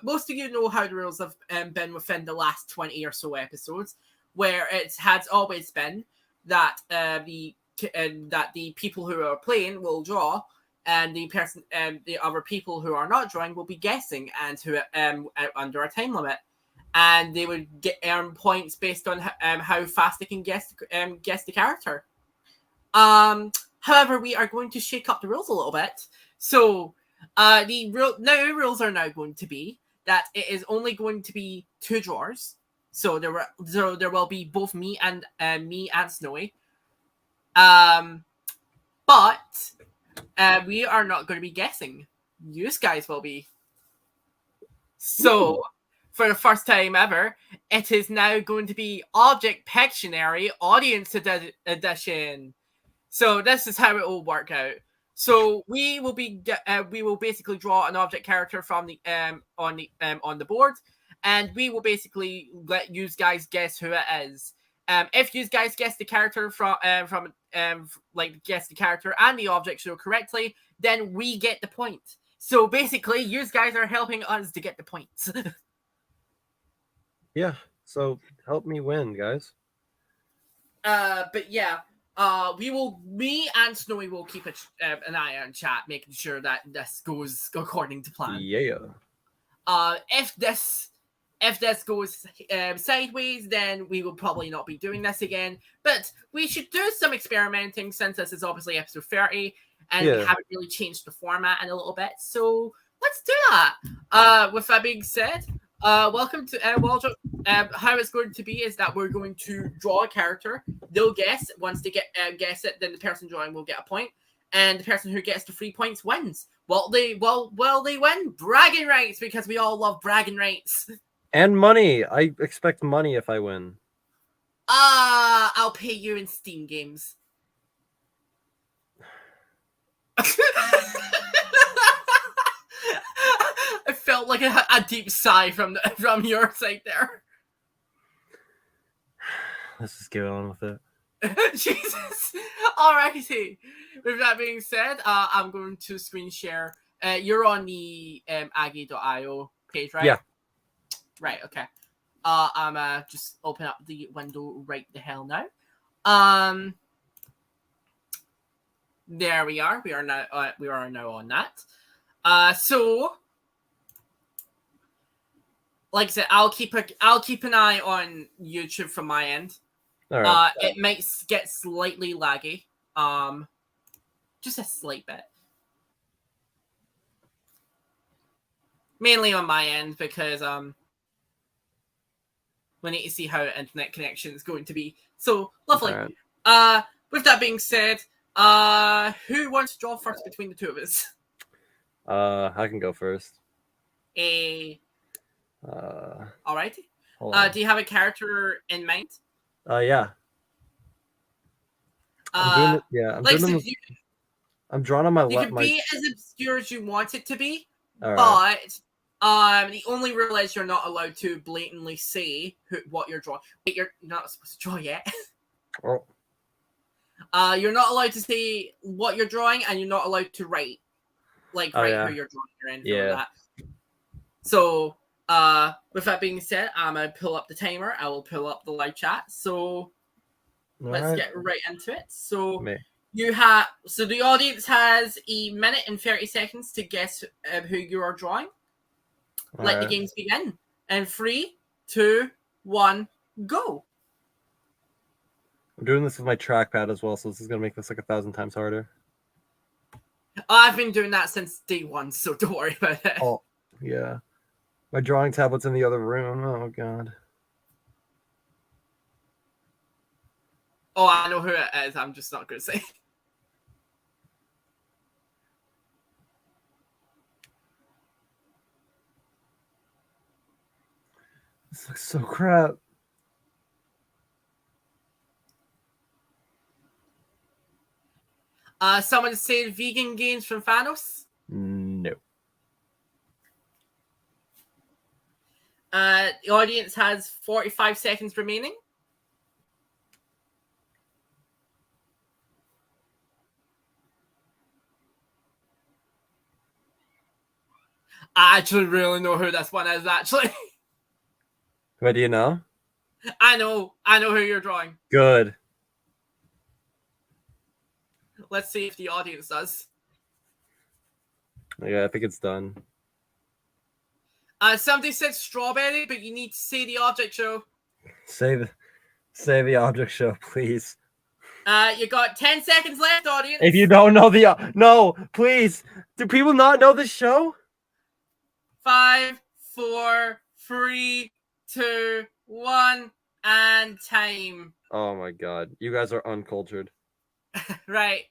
[SPEAKER 1] Most of you know how the rules have been within the last 20 or so episodes, where it has always been that the people who are playing will draw, and the other people who are not drawing will be guessing, and who under a time limit, and they would earn points based on how fast they can guess the character. However, we are going to shake up the rules a little bit. So, the rules are now going to be that it is only going to be 2 drawers. So there will be both me and Snowy. But we are not going to be guessing. You guys will be. So, for the first time ever, it is now going to be Object Pictionary Audience Edition. So this is how it will work out. So we will basically draw an object character from the on the board, and we will basically let you guys guess who it is. If you guys guess the character guess the character and the object show correctly, then we get the point. So basically, you guys are helping us to get the points.
[SPEAKER 2] Yeah. So help me win, guys.
[SPEAKER 1] But yeah. Me and Snowy will keep an eye on chat, making sure that this goes according to plan.
[SPEAKER 2] Yeah.
[SPEAKER 1] If this goes sideways, then we will probably not be doing this again. But we should do some experimenting, since this is obviously episode 30, and we haven't really changed the format in a little bit. So let's do that. With that being said, welcome to Waldrop. How it's going to be is that we're going to draw a character. They'll guess. Once they guess it, then the person drawing will get a point, and the person who gets the 3 points wins. Well, they win bragging rights, because we all love bragging rights.
[SPEAKER 2] And money. I expect money if I win.
[SPEAKER 1] I'll pay you in Steam games. I felt like a deep sigh from your side there.
[SPEAKER 2] Let's just get on with it.
[SPEAKER 1] Jesus. Alrighty. With that being said, I'm going to screen share. You're on the aggie.io page, right?
[SPEAKER 2] Yeah.
[SPEAKER 1] Right, okay. I'm just open up the window right the hell now. There we are. We are now on that. So like I said, I'll keep an eye on YouTube from my end.
[SPEAKER 2] All right.
[SPEAKER 1] It might get slightly laggy. Just a slight bit. Mainly on my end, because we need to see how internet connection is going to be. So lovely.
[SPEAKER 2] Right.
[SPEAKER 1] With that being said, who wants to draw first between the two of us?
[SPEAKER 2] I can go first.
[SPEAKER 1] Alrighty. Do you have a character in mind?
[SPEAKER 2] Yeah. I'm drawing on my
[SPEAKER 1] left. You can be as obscure as you want it to be, but the only rule is you're not allowed to blatantly say what you're drawing. Wait, you're not supposed to draw yet.
[SPEAKER 2] Oh.
[SPEAKER 1] You're not allowed to say what you're drawing, and you're not allowed to write who you're drawing. That. So, with that being said, I'm gonna pull up the timer. I will pull up the live chat. So let's get right into it. So the audience has a minute and 30 seconds to guess who you are drawing. Let the games begin. And 3, 2, 1, go.
[SPEAKER 2] I'm doing this with my trackpad as well, so this is gonna make this like 1,000 times harder.
[SPEAKER 1] I've been doing that since day 1, so don't worry about it.
[SPEAKER 2] Oh, yeah. My drawing tablet's in the other room. Oh, God.
[SPEAKER 1] Oh, I know who it is. I'm just not going to say.
[SPEAKER 2] This looks so crap.
[SPEAKER 1] Someone said vegan games from Thanos.
[SPEAKER 2] No.
[SPEAKER 1] The audience has 45 seconds remaining. I actually really know who this one is, actually.
[SPEAKER 2] What do you know?
[SPEAKER 1] I know who you're drawing.
[SPEAKER 2] Good.
[SPEAKER 1] Let's see if the audience does.
[SPEAKER 2] Yeah, I think it's done.
[SPEAKER 1] Somebody said strawberry, but you need to say the object show.
[SPEAKER 2] Say the object show, please.
[SPEAKER 1] You got 10 seconds left, audience.
[SPEAKER 2] If you don't know no, please. Do people not know this show?
[SPEAKER 1] 5, 4, 3, 2, 1, and time.
[SPEAKER 2] Oh my god, you guys are uncultured.
[SPEAKER 1] Right.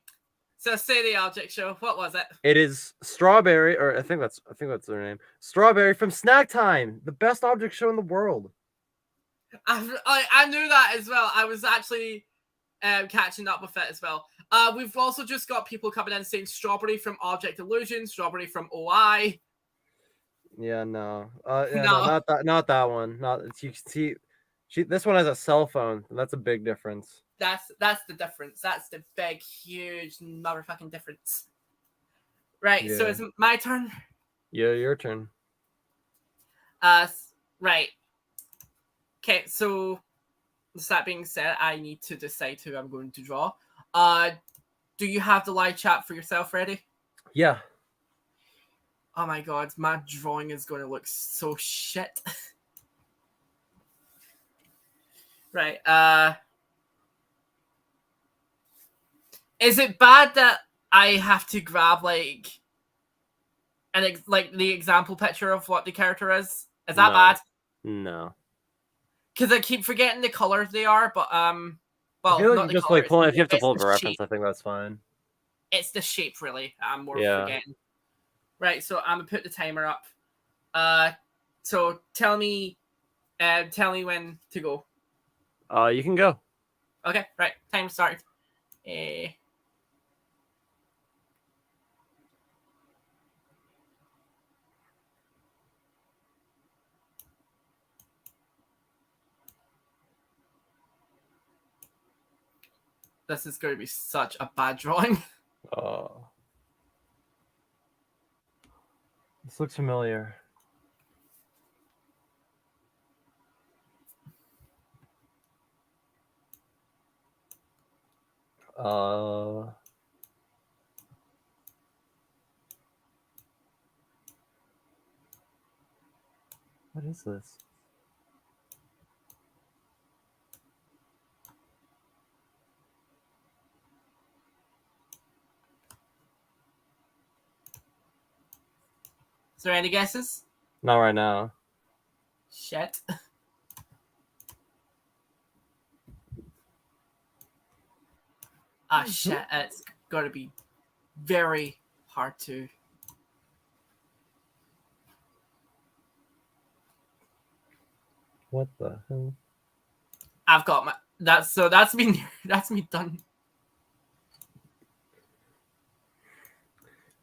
[SPEAKER 1] So say the object show. What was it?
[SPEAKER 2] It is Strawberry, or I think that's their name. Strawberry from Snack Time, the best object show in the world.
[SPEAKER 1] I knew that as well. I was actually catching up with it as well. We've also just got people coming in saying Strawberry from Object Illusion, Strawberry from OI.
[SPEAKER 2] Yeah, no.
[SPEAKER 1] No.
[SPEAKER 2] Not that one. You can see, this one has a cell phone, and that's a big difference.
[SPEAKER 1] That's the difference. That's the big, huge, motherfucking difference. Right. So
[SPEAKER 2] Yeah.
[SPEAKER 1] it's my turn.
[SPEAKER 2] Yeah, your turn.
[SPEAKER 1] Right. Okay. So, with that being said, I need to decide who I'm going to draw. Do you have the live chat for yourself ready?
[SPEAKER 2] Yeah.
[SPEAKER 1] Oh my god, my drawing is going to look so shit. Right. Is it bad that I have to grab like the example picture of what the character is? Is that
[SPEAKER 2] No.
[SPEAKER 1] bad?
[SPEAKER 2] No.
[SPEAKER 1] Because I keep forgetting the colors they are, but well,
[SPEAKER 2] I feel like
[SPEAKER 1] not
[SPEAKER 2] you
[SPEAKER 1] the
[SPEAKER 2] just
[SPEAKER 1] colors,
[SPEAKER 2] like if you have to
[SPEAKER 1] it's
[SPEAKER 2] pull up
[SPEAKER 1] the
[SPEAKER 2] a reference,
[SPEAKER 1] shape.
[SPEAKER 2] I think that's fine.
[SPEAKER 1] It's the shape, really. I'm more
[SPEAKER 2] Yeah.
[SPEAKER 1] forgetting. Right, so I'm gonna put the timer up. So tell me when to go.
[SPEAKER 2] You can go.
[SPEAKER 1] Okay, right, time started. This is going to be such a bad drawing.
[SPEAKER 2] Oh. This looks familiar. What is this?
[SPEAKER 1] Is there any guesses?
[SPEAKER 2] Not right now.
[SPEAKER 1] Shit. Shit. It's got to be very hard to.
[SPEAKER 2] What the hell?
[SPEAKER 1] I've got my. That's me. That's me done.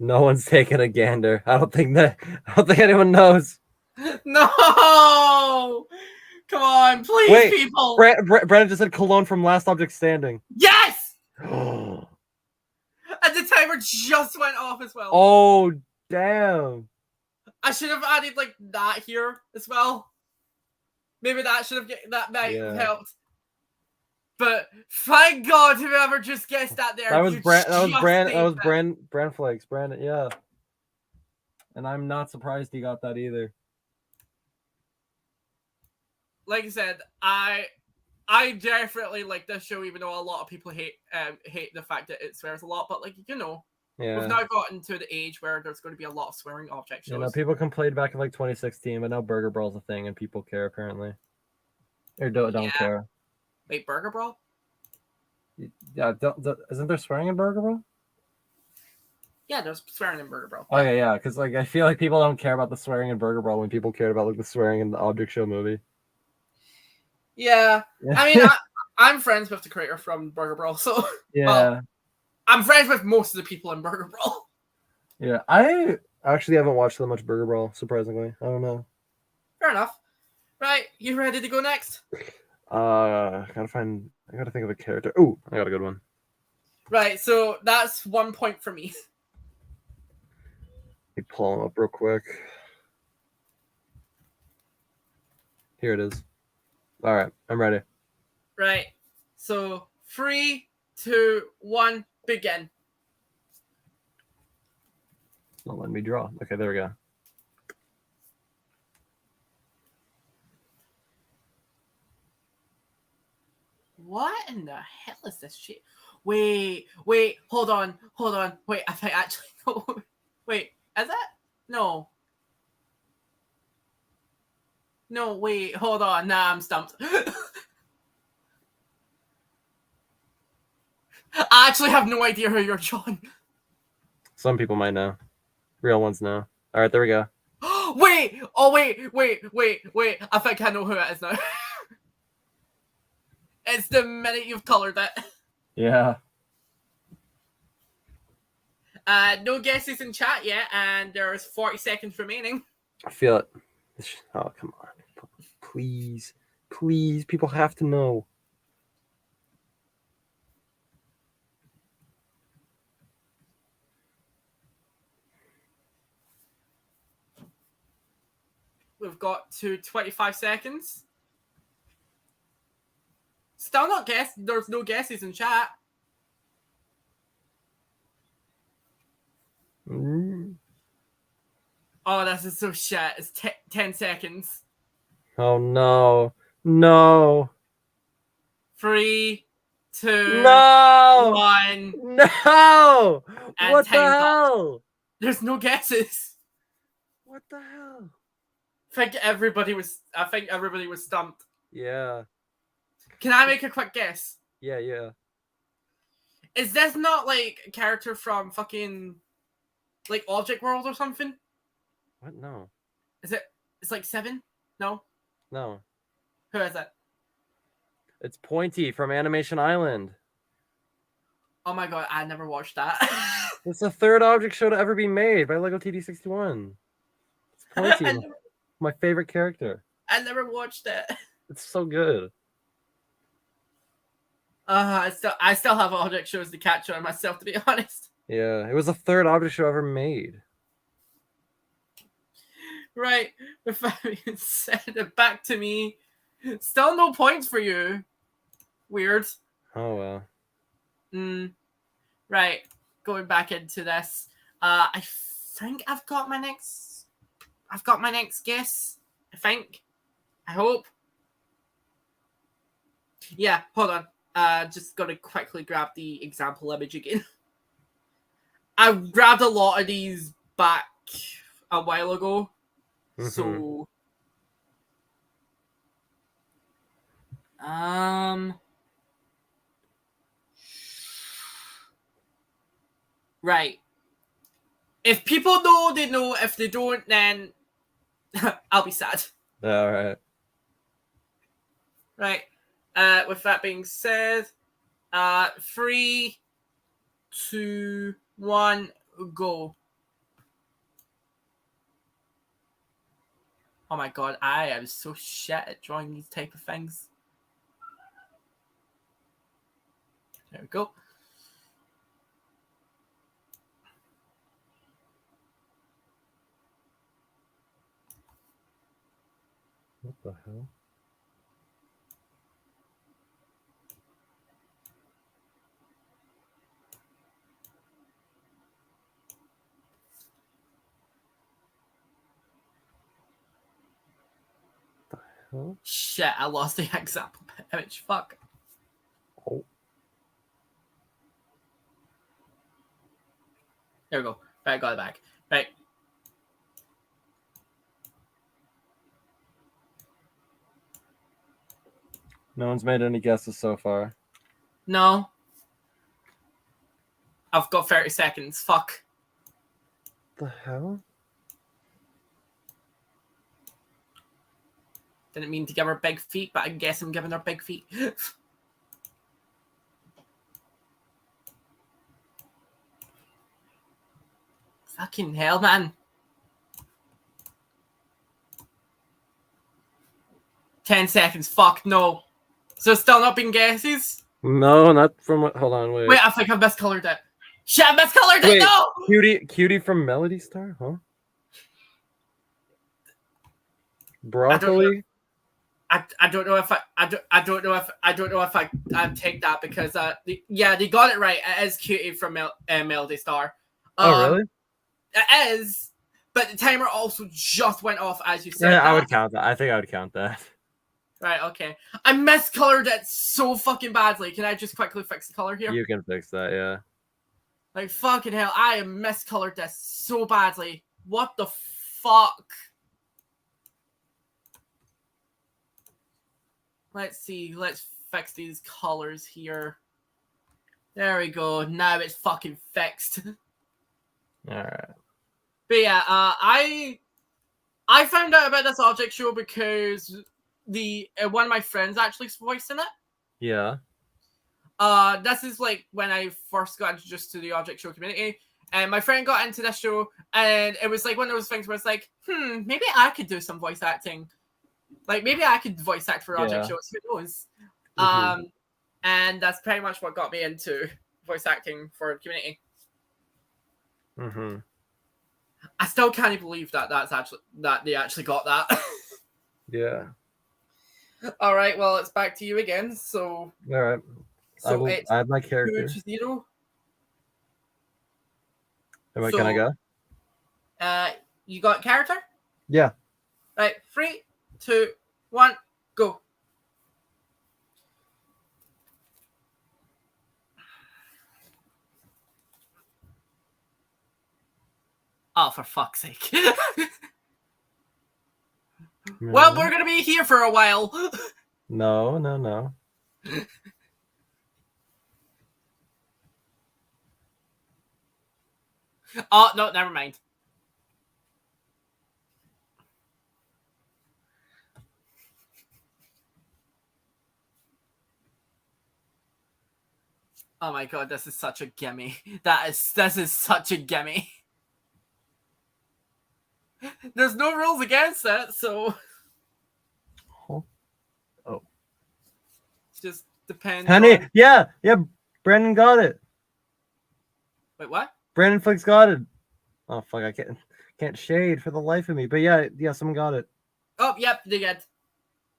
[SPEAKER 2] No one's taking a gander. I don't think anyone knows.
[SPEAKER 1] No! Come on, please,
[SPEAKER 2] Wait,
[SPEAKER 1] people.
[SPEAKER 2] Brandon just said Cologne from Last Object Standing.
[SPEAKER 1] Yes!
[SPEAKER 2] Oh,
[SPEAKER 1] And the timer just went off as well.
[SPEAKER 2] damn.
[SPEAKER 1] I should have added like that here as well. Maybe that should have that might have helped. But thank God whoever just guessed that there.
[SPEAKER 2] That was Brand Flakes. Brandon, yeah. And I'm not surprised he got that either.
[SPEAKER 1] Like I said, I definitely like this show, even though a lot of people hate the fact that it swears a lot. But like we've now gotten to the age where there's going to be a lot of swearing object shows.
[SPEAKER 2] You know, people complained back in like 2016, but now Burger Brawl's a thing and people care apparently, or don't care.
[SPEAKER 1] Wait, Burger Brawl?
[SPEAKER 2] Yeah, isn't there swearing in Burger Brawl?
[SPEAKER 1] Yeah, there's swearing in Burger Brawl.
[SPEAKER 2] Oh yeah, because like I feel like people don't care about the swearing in Burger Brawl when people cared about like the swearing in the Object Show movie.
[SPEAKER 1] Yeah.
[SPEAKER 2] Yeah.
[SPEAKER 1] I mean, I'm friends with the creator from Burger Brawl, so
[SPEAKER 2] yeah.
[SPEAKER 1] well, I'm friends with most of the people in Burger Brawl.
[SPEAKER 2] Yeah. I actually haven't watched that much Burger Brawl, surprisingly. I don't know.
[SPEAKER 1] Fair enough. Right, you ready to go next?
[SPEAKER 2] I gotta think of a character. Oh, I got a good one.
[SPEAKER 1] Right, so that's 1 point for me.
[SPEAKER 2] Let me pull him up real quick. Here it is. All right, I'm ready.
[SPEAKER 1] Right, so 3, 2, 1, begin.
[SPEAKER 2] Not letting me draw. Okay, there we go.
[SPEAKER 1] What in the hell is this shit? Wait, hold on. Wait, I think actually no. Wait, is that? No. No, wait, hold on. Nah, I'm stumped. I actually have no idea who you're drawing.
[SPEAKER 2] Some people might know. Real ones know. All right, there we go.
[SPEAKER 1] Wait! Oh, wait. I think I know who it is now. It's the minute you've colored it.
[SPEAKER 2] Yeah.
[SPEAKER 1] No guesses in chat yet, and there's 40 seconds remaining.
[SPEAKER 2] I feel it. Oh, come on. Please. Please. People have to know.
[SPEAKER 1] We've got to 25 seconds. Still not guess. There's no guesses in chat.
[SPEAKER 2] Mm.
[SPEAKER 1] Oh, this is so shit. It's 10 seconds.
[SPEAKER 2] Oh, no. No.
[SPEAKER 1] 3, 2,
[SPEAKER 2] No.
[SPEAKER 1] 1.
[SPEAKER 2] No.
[SPEAKER 1] And
[SPEAKER 2] What the
[SPEAKER 1] time's up.
[SPEAKER 2] hell?
[SPEAKER 1] There's no guesses.
[SPEAKER 2] What the hell?
[SPEAKER 1] I think everybody was stumped.
[SPEAKER 2] Yeah.
[SPEAKER 1] Can I make a quick guess?
[SPEAKER 2] Yeah.
[SPEAKER 1] Is this not like a character from fucking like Object World or something?
[SPEAKER 2] What? No.
[SPEAKER 1] Is it? It's like 7? No.
[SPEAKER 2] No.
[SPEAKER 1] Who is it?
[SPEAKER 2] It's Pointy from Animation Island.
[SPEAKER 1] Oh my god, I never watched that.
[SPEAKER 2] It's the third object show to ever be made by Lego TD61. It's Pointy, my favorite character.
[SPEAKER 1] I never watched it.
[SPEAKER 2] It's so good.
[SPEAKER 1] I still have object shows to catch on myself, to be honest.
[SPEAKER 2] Yeah, it was the third object show ever made.
[SPEAKER 1] Right, with that being said, back to me. Still no points for you. Weird.
[SPEAKER 2] Oh well.
[SPEAKER 1] Right, going back into this. I think I've got my next guess. I hope. Yeah, hold on. Just gotta quickly grab the example image again. I grabbed a lot of these back a while ago. So right. If people know, they know. If they don't, then I'll be sad.
[SPEAKER 2] All right.
[SPEAKER 1] Right. With that being said, 3, 2, 1, go. Oh my god, I am so shit at drawing these type of things. There we go.
[SPEAKER 2] What the hell? Huh?
[SPEAKER 1] Shit, I lost the example image. Fuck.
[SPEAKER 2] Oh.
[SPEAKER 1] There we go. Right, got it back. Right.
[SPEAKER 2] No one's made any guesses so far.
[SPEAKER 1] No. I've got 30 seconds. Fuck.
[SPEAKER 2] The hell?
[SPEAKER 1] Didn't mean to give her big feet, but I guess I'm giving her big feet. Fucking hell, man. 10 seconds. Fuck, no. So still not being guesses?
[SPEAKER 2] No, not from what. Hold on, wait.
[SPEAKER 1] Wait, I think I've miscolored it. Shit, I miscolored it!
[SPEAKER 2] Wait,
[SPEAKER 1] No!
[SPEAKER 2] Cutie from Melody Star, huh? Broccoli.
[SPEAKER 1] I don't know if I take that because they got it right. It is Cutie from Melody Star.
[SPEAKER 2] Oh really?
[SPEAKER 1] It is, but the timer also just went off as you said.
[SPEAKER 2] Yeah,
[SPEAKER 1] that.
[SPEAKER 2] I would count that. I think I would count that.
[SPEAKER 1] Right, okay. I miscolored it so fucking badly. Can I just quickly fix the color here?
[SPEAKER 2] You can fix that, yeah.
[SPEAKER 1] Like fucking hell, I have miscolored this so badly. What the fuck? Let's see. Let's fix these colors here. There we go. Now it's fucking fixed.
[SPEAKER 2] Alright.
[SPEAKER 1] But yeah, I found out about this object show because one of my friends actually voiced in it.
[SPEAKER 2] Yeah.
[SPEAKER 1] This is like when I first got introduced to the object show community, and my friend got into this show, and it was like one of those things where it's like, maybe I could do some voice acting. Like maybe I could voice act for object shows. Who knows?
[SPEAKER 2] Mm-hmm.
[SPEAKER 1] And that's pretty much what got me into voice acting for the community.
[SPEAKER 2] Mm-hmm.
[SPEAKER 1] I still can't believe that they actually got that.
[SPEAKER 2] Yeah.
[SPEAKER 1] All right, well, it's back to you again. So,
[SPEAKER 2] All right.
[SPEAKER 1] so
[SPEAKER 2] I have my character.
[SPEAKER 1] 2-0.
[SPEAKER 2] Can I go?
[SPEAKER 1] You got character?
[SPEAKER 2] Yeah.
[SPEAKER 1] Right, 3, 2, 1, go. Oh, for fuck's sake. Well, we're gonna be here for a while.
[SPEAKER 2] No.
[SPEAKER 1] Oh, no, never mind. Oh my god, this is such a gimme. This is such a gimme. There's no rules against it, so just depends.
[SPEAKER 2] Honey, yeah, Brandon got it.
[SPEAKER 1] Wait, what?
[SPEAKER 2] Brandon Flicks got it. Oh fuck, I can't shade for the life of me. But yeah, someone got it.
[SPEAKER 1] Oh, yep, they get.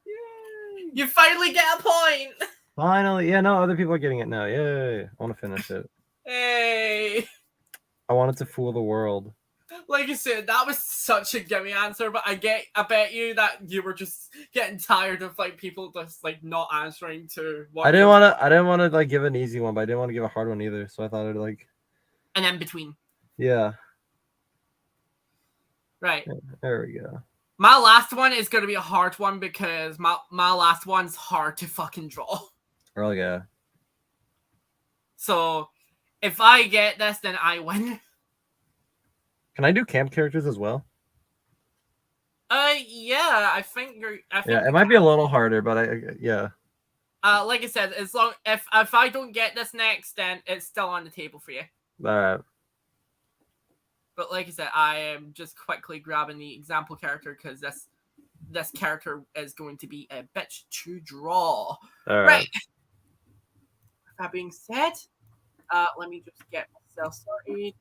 [SPEAKER 1] Yay! You finally get a point.
[SPEAKER 2] Finally, yeah, no, other people are getting it now. Yay! I want to finish it.
[SPEAKER 1] Hey.
[SPEAKER 2] I wanted to fool the world.
[SPEAKER 1] Like you said, that was such a gimme answer, but I bet you that you were just getting tired of like people just like not answering to what
[SPEAKER 2] I didn't want to like give an easy one, but I didn't want to give a hard one either. So I thought I'd like
[SPEAKER 1] and in between.
[SPEAKER 2] Yeah.
[SPEAKER 1] Right.
[SPEAKER 2] Yeah, there we go.
[SPEAKER 1] My last one is gonna be a hard one because my last one's hard to fucking draw.
[SPEAKER 2] Oh yeah.
[SPEAKER 1] So if I get this, then I win.
[SPEAKER 2] Can I do camp characters as well?
[SPEAKER 1] Yeah, I think
[SPEAKER 2] it might be a little harder, but yeah.
[SPEAKER 1] Like I said, as long if I don't get this next, then it's still on the table for you.
[SPEAKER 2] All right.
[SPEAKER 1] But like I said, I am just quickly grabbing the example character because this character is going to be a bitch to draw.
[SPEAKER 2] All right.
[SPEAKER 1] That being said, let me just get myself started.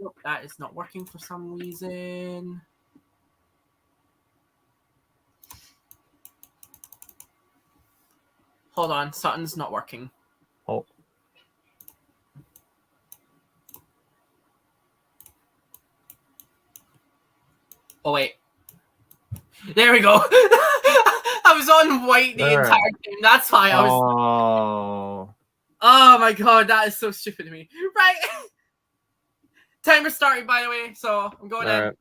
[SPEAKER 1] Nope, that is not working for some reason. Hold on, something's not working.
[SPEAKER 2] Oh.
[SPEAKER 1] Oh wait. There we go. I was on white the entire game. That's why I was. Oh my god, that is so stupid of me. Right. Timer starting, by the way, so I'm going in.
[SPEAKER 2] Right.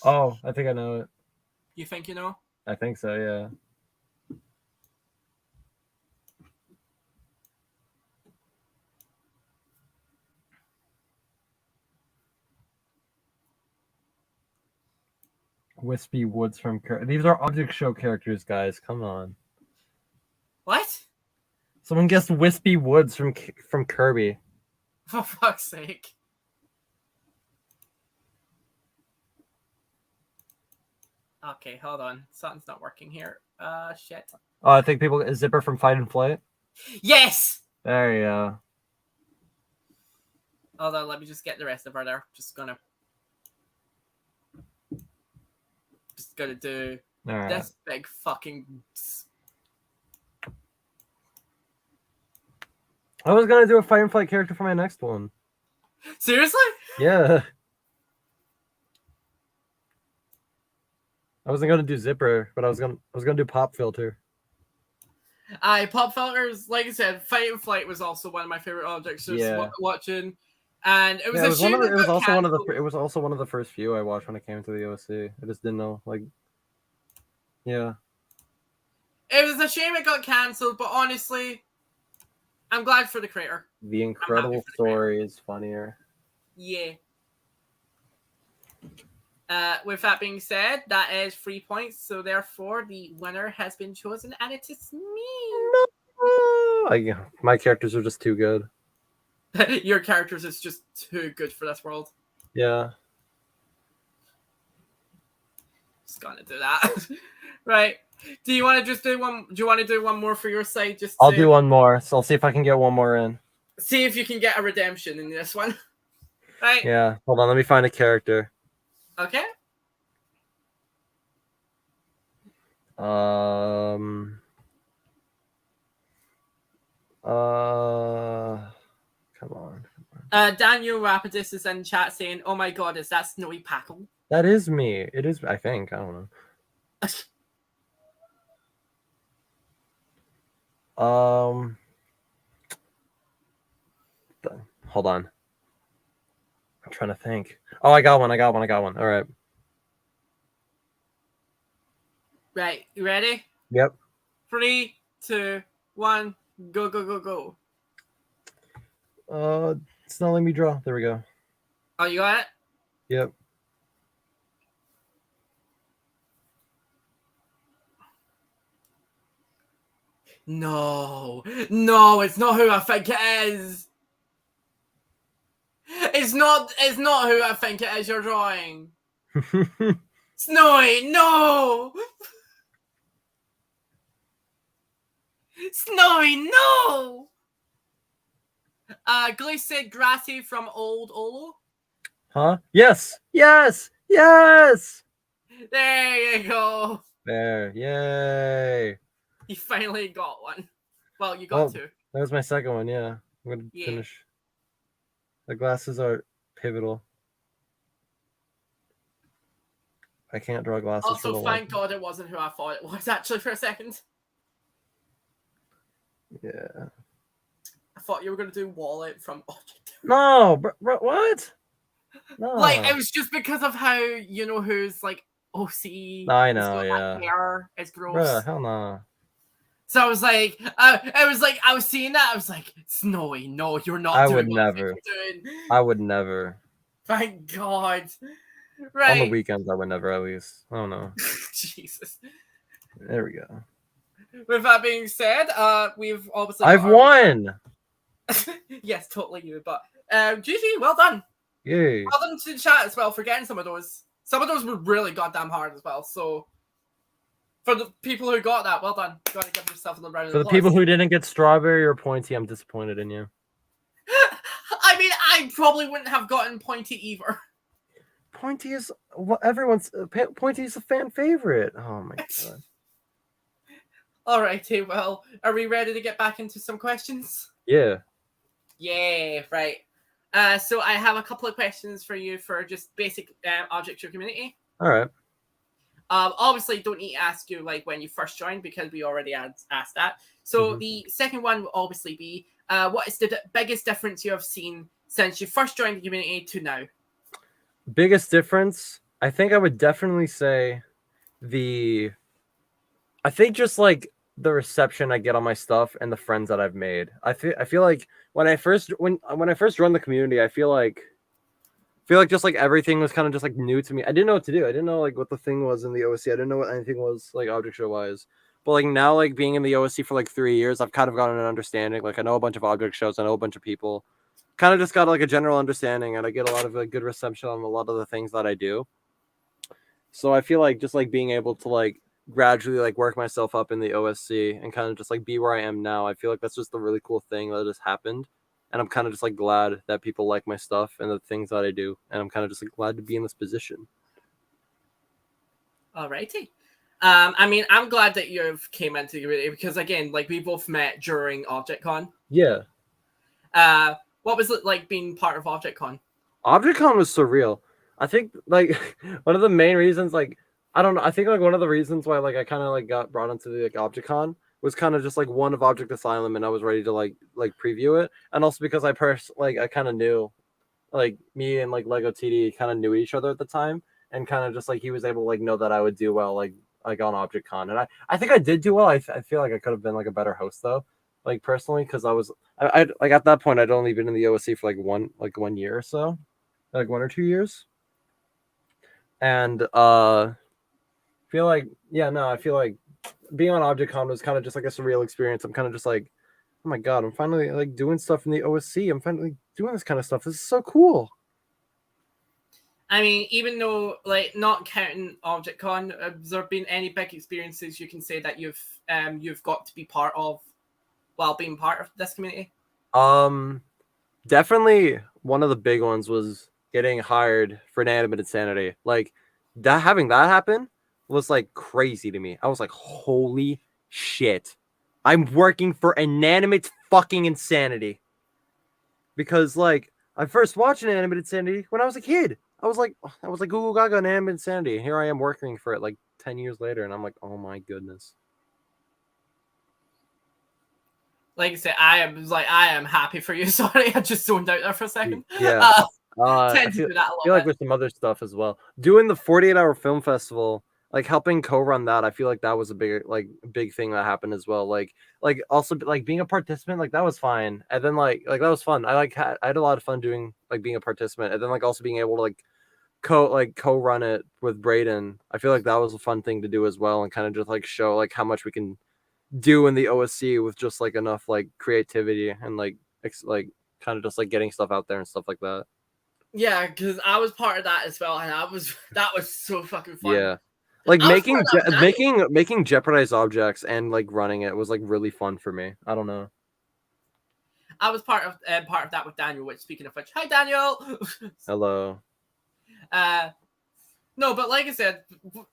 [SPEAKER 2] Oh, I think I know it.
[SPEAKER 1] You think you know?
[SPEAKER 2] I think so, yeah. Wispy Woods from these are Object Show characters, guys. Come on.
[SPEAKER 1] What?
[SPEAKER 2] Someone guessed Wispy Woods from Kirby.
[SPEAKER 1] For fuck's sake. Okay, hold on. Something's not working here. Shit.
[SPEAKER 2] Oh, I think people Zipper from Fight and Flight.
[SPEAKER 1] Yes!
[SPEAKER 2] There you go.
[SPEAKER 1] Hold on, let me just get the rest of her there. Just gonna do
[SPEAKER 2] All right.
[SPEAKER 1] this big fucking...
[SPEAKER 2] I was gonna do a Fight and Flight character for my next one.
[SPEAKER 1] Seriously?
[SPEAKER 2] Yeah. I wasn't gonna do Zipper, but I was gonna do Pop Filter.
[SPEAKER 1] Pop Filters, like I said, Fight and Flight was also one of my favorite objects just
[SPEAKER 2] Yeah.
[SPEAKER 1] watching. And it was
[SPEAKER 2] Yeah,
[SPEAKER 1] a shame
[SPEAKER 2] it was
[SPEAKER 1] got
[SPEAKER 2] also
[SPEAKER 1] cancelled.
[SPEAKER 2] it was also one of the first few I watched when it came to the OC. I just didn't know, like, yeah.
[SPEAKER 1] It was a shame it got cancelled, but honestly, I'm glad for the creator.
[SPEAKER 2] The incredible
[SPEAKER 1] for the
[SPEAKER 2] story is funnier.
[SPEAKER 1] Yeah. With that being said, that is 3 points. So therefore, the winner has been chosen, and it is me.
[SPEAKER 2] My characters are just too good.
[SPEAKER 1] Your characters is just too good for this world.
[SPEAKER 2] Yeah.
[SPEAKER 1] Just gonna do that. Right. Do you want to just do one? Do you want to do one more for your side? Just
[SPEAKER 2] I'll
[SPEAKER 1] to
[SPEAKER 2] do one more, so I'll see if I can get one more in.
[SPEAKER 1] see if you can get a redemption in this one. Right.
[SPEAKER 2] Yeah. Hold on, let me find a character.
[SPEAKER 1] Okay.
[SPEAKER 2] Come on.
[SPEAKER 1] Daniel Rapidus is in chat saying, "Oh my god, is that SnowyPackel?"
[SPEAKER 2] That is me. It is, I think. I don't know. Hold on. I'm trying to think. Oh, I got one. All right.
[SPEAKER 1] Right. You ready?
[SPEAKER 2] Yep.
[SPEAKER 1] 3, 2, 1, go, go, go, go.
[SPEAKER 2] It's not letting me draw. There we go.
[SPEAKER 1] Oh, you got it?
[SPEAKER 2] Yep.
[SPEAKER 1] No, it's not who I think it is. It's not who I think it is you're drawing. Snowy, no! Snowy, no! Gleesy Grassy from Old Olo.
[SPEAKER 2] Huh? Yes! Yes! Yes!
[SPEAKER 1] There you go.
[SPEAKER 2] There. Yay!
[SPEAKER 1] You finally got one. Well, you got two.
[SPEAKER 2] That was my second one, yeah. I'm gonna finish. The glasses are pivotal. I can't draw glasses.
[SPEAKER 1] Also, thank God it wasn't who I thought it was, actually, for a second.
[SPEAKER 2] Yeah.
[SPEAKER 1] I thought you were going to do Wallet from Object.
[SPEAKER 2] No, bro, what? No.
[SPEAKER 1] Like, it was just because of how, you know, who's, like, OC.
[SPEAKER 2] I know, yeah.
[SPEAKER 1] Hair is gross.
[SPEAKER 2] Bruh, hell no.
[SPEAKER 1] So I was like, I was seeing that. I was like, Snowy, no, you're not
[SPEAKER 2] I
[SPEAKER 1] doing
[SPEAKER 2] would
[SPEAKER 1] what I think
[SPEAKER 2] never.
[SPEAKER 1] you're doing.
[SPEAKER 2] I would never.
[SPEAKER 1] Thank God. Right.
[SPEAKER 2] On the weekends, I would never, at least. I don't know.
[SPEAKER 1] Jesus.
[SPEAKER 2] There we go.
[SPEAKER 1] With that being said, we've obviously...
[SPEAKER 2] I've won!
[SPEAKER 1] Yes, totally you, but GG, well done.
[SPEAKER 2] Yay.
[SPEAKER 1] Well done to the chat as well for getting some of those. Some of those were really goddamn hard as well, so... For the people who got that, well done. You gotta give yourself a little round of
[SPEAKER 2] For the
[SPEAKER 1] applause.
[SPEAKER 2] people who didn't get Strawberry or Pointy, I'm disappointed in you.
[SPEAKER 1] I mean, I probably wouldn't have gotten Pointy either.
[SPEAKER 2] Pointy is what everyone's. Pointy is a fan favorite. Oh my god.
[SPEAKER 1] Alrighty, well, are we ready to get back into some questions?
[SPEAKER 2] Yeah.
[SPEAKER 1] Yeah, right. So I have a couple of questions for you for just basic object show community.
[SPEAKER 2] All right.
[SPEAKER 1] Obviously, don't need to ask you like when you first joined because we already asked that. So the second one will obviously be, what is the biggest difference you have seen since you first joined the community to now?
[SPEAKER 2] Biggest difference, I think I would definitely say the. I think just like the reception I get on my stuff and the friends that I've made. I feel like when I first run the community, I feel like just like everything was kind of just like new to me. I didn't know what to do. I didn't know like what the thing was in the OSC. I didn't know what anything was like object show wise. But like now, like being in the OSC for like 3 years, I've kind of gotten an understanding. Like I know a bunch of object shows, I know a bunch of people. Kind of just got like a general understanding, and I get a lot of like, good reception on a lot of the things that I do. So I feel like just like being able to like gradually like work myself up in the OSC and kind of just like be where I am now. I feel like that's just a really cool thing that just happened. And I'm kind of just like glad that people like my stuff and the things that I do. And I'm kind of just like glad to be in this position.
[SPEAKER 1] Alrighty. I mean, I'm glad that you've came into the community because again, like we both met during ObjectCon.
[SPEAKER 2] Yeah.
[SPEAKER 1] What was it like being part of ObjectCon?
[SPEAKER 2] ObjectCon was surreal. I think like one of the main reasons, like I don't know, I think like one of the reasons why like I kind of like got brought into the like ObjectCon was kind of just like one of Object Asylum, and I was ready to like preview it, and also because I I kind of knew like me and like Lego TD kind of knew each other at the time, and kind of just like he was able to like know that I would do well like on ObjectCon, and I think I did do well. I feel like I could have been like a better host though, like personally, because I like at that point I'd only been in the OSC for like 1 year or so, like 1 or 2 years. And feel like I feel like being on ObjectCon was kind of just like a surreal experience. I'm kind of just like, oh my god, I'm finally like doing stuff in the OSC. I'm finally doing this kind of stuff. This is so cool.
[SPEAKER 1] I mean, even though like not counting ObjectCon, has there been any big experiences you can say that you've got to be part of while being part of this community?
[SPEAKER 2] Definitely one of the big ones was getting hired for Inanimate Insanity. Like that, having that happen was like crazy to me. I was like, holy shit, I'm working for Inanimate fucking Insanity. Because like I first watched Inanimate Insanity when I was a kid. I was like Google Gaga Inanimate Insanity. Here I am working for it like 10 years later, and I'm like, oh my goodness.
[SPEAKER 1] Like I said, I am happy for you. Sorry, I just zoned out there for a second.
[SPEAKER 2] Yeah.
[SPEAKER 1] Tend to do that a lot.
[SPEAKER 2] I feel like with some other stuff as well. Doing the 48-hour film festival, like helping co-run that, I feel like that was a big thing that happened as well. Like also like being a participant, like that was fine. And then like that was fun. I had a lot of fun doing like being a participant, and then like also being able to like co-run it with Brayden. I feel like that was a fun thing to do as well, and kind of just like show like how much we can do in the OSC with just like enough like creativity and like kind of just like getting stuff out there and stuff like that.
[SPEAKER 1] Yeah, because I was part of that as well, and that was so fucking fun.
[SPEAKER 2] Yeah, like making jeopardized objects and like running it was like really fun for me. I don't know.
[SPEAKER 1] I was part of that with Daniel. Which, speaking of which, hi Daniel.
[SPEAKER 2] Hello.
[SPEAKER 1] No, but like I said,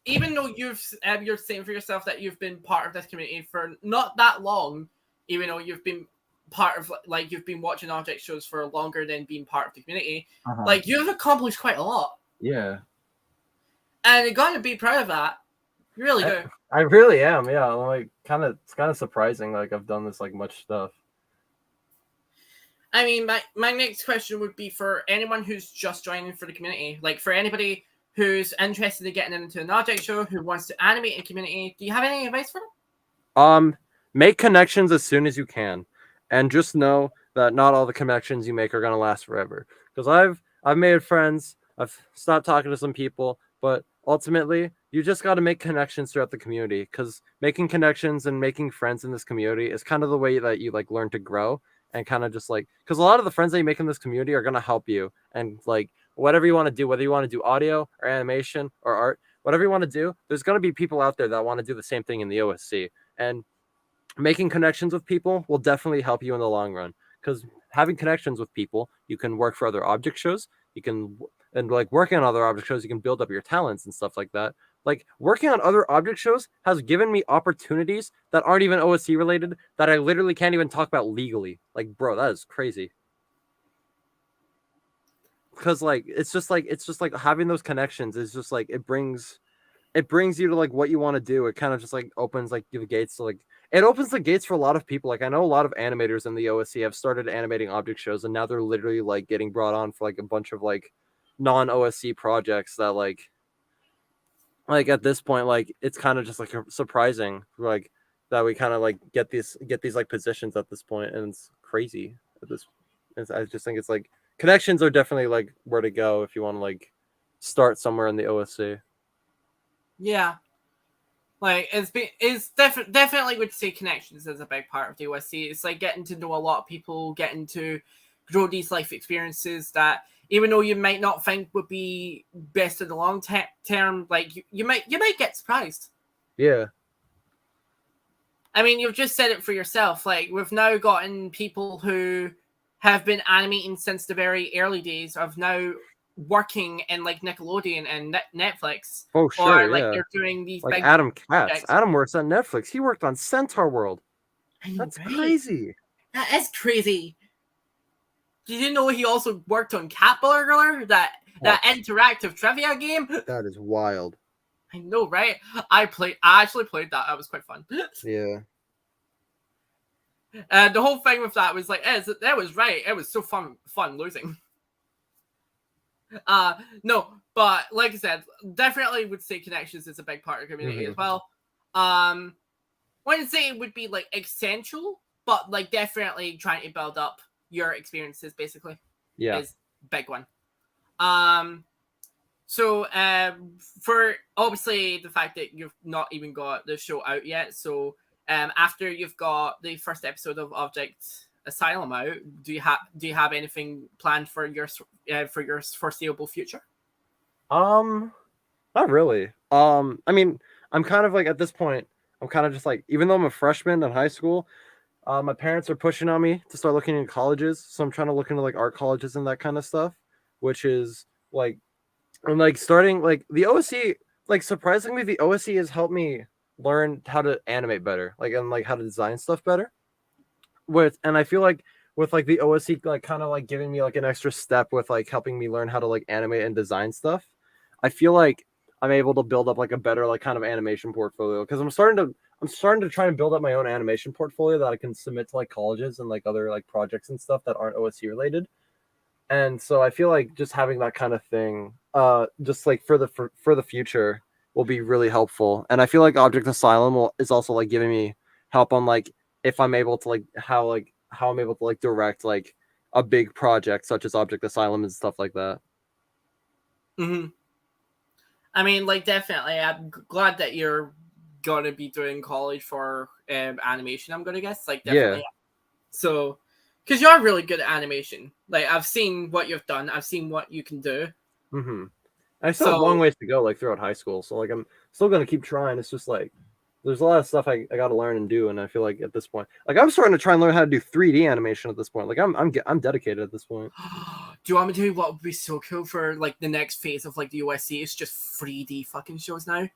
[SPEAKER 1] even though you're saying for yourself that you've been part of this community for not that long, even though you've been part of like you've been watching object shows for longer than being part of the community, like you've accomplished quite a lot.
[SPEAKER 2] Yeah,
[SPEAKER 1] and you're going to be proud of that. You really do.
[SPEAKER 2] I really am. Yeah, like it's kind of surprising. Like I've done this like much stuff.
[SPEAKER 1] I mean, my next question would be for anyone who's just joining for the community, like for anybody who's interested in getting into an object show, who wants to animate a community. Do you have any advice for them?
[SPEAKER 2] Make connections as soon as you can, and just know that not all the connections you make are gonna last forever. Because I've made friends, I've stopped talking to some people, but ultimately you just got to make connections throughout the community. Because making connections and making friends in this community is kind of the way that you like learn to grow, and kind of just like because a lot of the friends that you make in this community are gonna help you, and like whatever you want to do, whether you want to do audio or animation or art, whatever you want to do, there's going to be people out there that want to do the same thing in the OSC. And making connections with people will definitely help you in the long run, because having connections with people, you can work for other object shows, and like working on other object shows, you can build up your talents and stuff like that. Like working on other object shows has given me opportunities that aren't even OSC related that I literally can't even talk about legally. Like, bro, that is crazy. Because like it's just like having those connections is just like it brings you to like what you want to do. It kind of just like opens like the gates to like it opens the gates for a lot of people. Like I know a lot of animators in the OSC have started animating object shows, and now they're literally like getting brought on for like a bunch of like non-OSC projects that like like at this point, like it's kind of just like surprising, like that we kind of like get these like positions at this point, and it's crazy at this. I just think it's like connections are definitely like where to go if you want to like start somewhere in the OSC.
[SPEAKER 1] Yeah. Like definitely would say connections is a big part of the OSC. It's like getting to know a lot of people, getting to grow these life experiences that even though you might not think would be best in the long term, like you might get surprised.
[SPEAKER 2] Yeah.
[SPEAKER 1] I mean, you've just said it for yourself. Like we've now gotten people who have been animating since the very early days of now working in like Nickelodeon and Netflix.
[SPEAKER 2] Oh sure,
[SPEAKER 1] or like
[SPEAKER 2] yeah.
[SPEAKER 1] they're doing these
[SPEAKER 2] Like
[SPEAKER 1] big
[SPEAKER 2] Adam Katz.
[SPEAKER 1] projects.
[SPEAKER 2] Adam works on Netflix. He worked on Centaur World.
[SPEAKER 1] I know,
[SPEAKER 2] That's
[SPEAKER 1] right?
[SPEAKER 2] crazy.
[SPEAKER 1] That is crazy. Did you know he also worked on Cat Burglar, that interactive trivia game?
[SPEAKER 2] That is wild.
[SPEAKER 1] I know, right? I actually played that. That was quite fun.
[SPEAKER 2] Yeah.
[SPEAKER 1] The whole thing with that was like, that was right. It was so fun losing. No, but like I said, definitely would say connections is a big part of the community as well. Wouldn't say it would be like essential, but like definitely trying to build up your experiences basically.
[SPEAKER 2] Yeah.
[SPEAKER 1] Is big one. So for obviously the fact that you've not even got the show out yet, so after you've got the first episode of Object Asylum out, do you have anything planned for your foreseeable future?
[SPEAKER 2] Not really. I mean, I'm kind of like at this point, I'm kind of just like, even though I'm a freshman in high school, my parents are pushing on me to start looking in colleges, so I'm trying to look into like art colleges and that kind of stuff, which is like, I'm like starting like the OSC. Like surprisingly, the OSC has helped me learn how to animate better, like and like how to design stuff better. And I feel like with like the OSC like kind of like giving me like an extra step with like helping me learn how to like animate and design stuff, I feel like I'm able to build up like a better like kind of animation portfolio, because I'm starting to try and build up my own animation portfolio that I can submit to like colleges and like other like projects and stuff that aren't OSC related. And so I feel like just having that kind of thing, just like for the future will be really helpful. And I feel like Object Asylum is also like giving me help on like if I'm able to like how I'm able to like direct like a big project such as Object Asylum and stuff like that.
[SPEAKER 1] Mm-hmm. I mean, like definitely, I'm glad that you're gonna be doing college for animation. I'm gonna guess, like definitely.
[SPEAKER 2] Yeah.
[SPEAKER 1] So, because you're really good at animation. Like I've seen what you've done. I've seen what you can do.
[SPEAKER 2] Mm-hmm. I still have a long ways to go, like throughout high school. So like I'm still gonna keep trying. It's just like there's a lot of stuff I got to learn and do, and I feel like at this point, like I'm starting to try and learn how to do 3D animation at this point. Like I'm dedicated at this point.
[SPEAKER 1] Do you want me to tell you what would be so cool for like the next phase of like the USC? It's just 3D fucking shows now.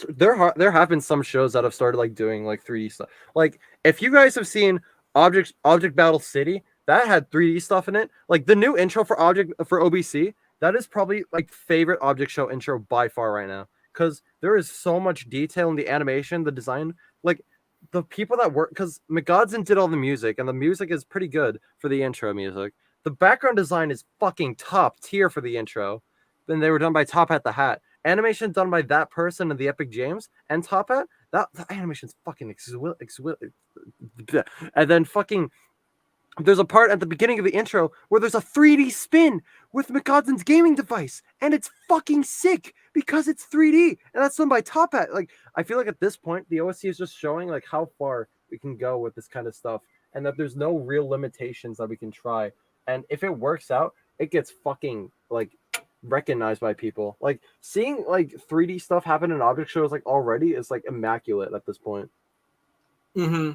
[SPEAKER 2] There have been some shows that have started like doing like 3D stuff. Like if you guys have seen Object Battle City, that had 3D stuff in it. Like the new intro for OBC, that is probably like favorite Object show intro by far right now, because there is so much detail in the animation, the design. Like the people that work, because McGodson did all the music, and the music is pretty good for the intro music. The background design is fucking top tier for the intro. Then they were done by Top Hat the Hat. Animation done by that person and the Epic James and Top Hat. That animation's fucking exquisite. And then fucking there's a part at the beginning of the intro where there's a 3D spin with McGodson's gaming device, and it's fucking sick because it's 3D, and that's done by Top Hat. Like I feel like at this point the OSC is just showing like how far we can go with this kind of stuff, and that there's no real limitations that we can try. And if it works out, it gets fucking like recognized by people. Like seeing like 3D stuff happen in object shows like already is like immaculate at this point.
[SPEAKER 1] Mm-hmm.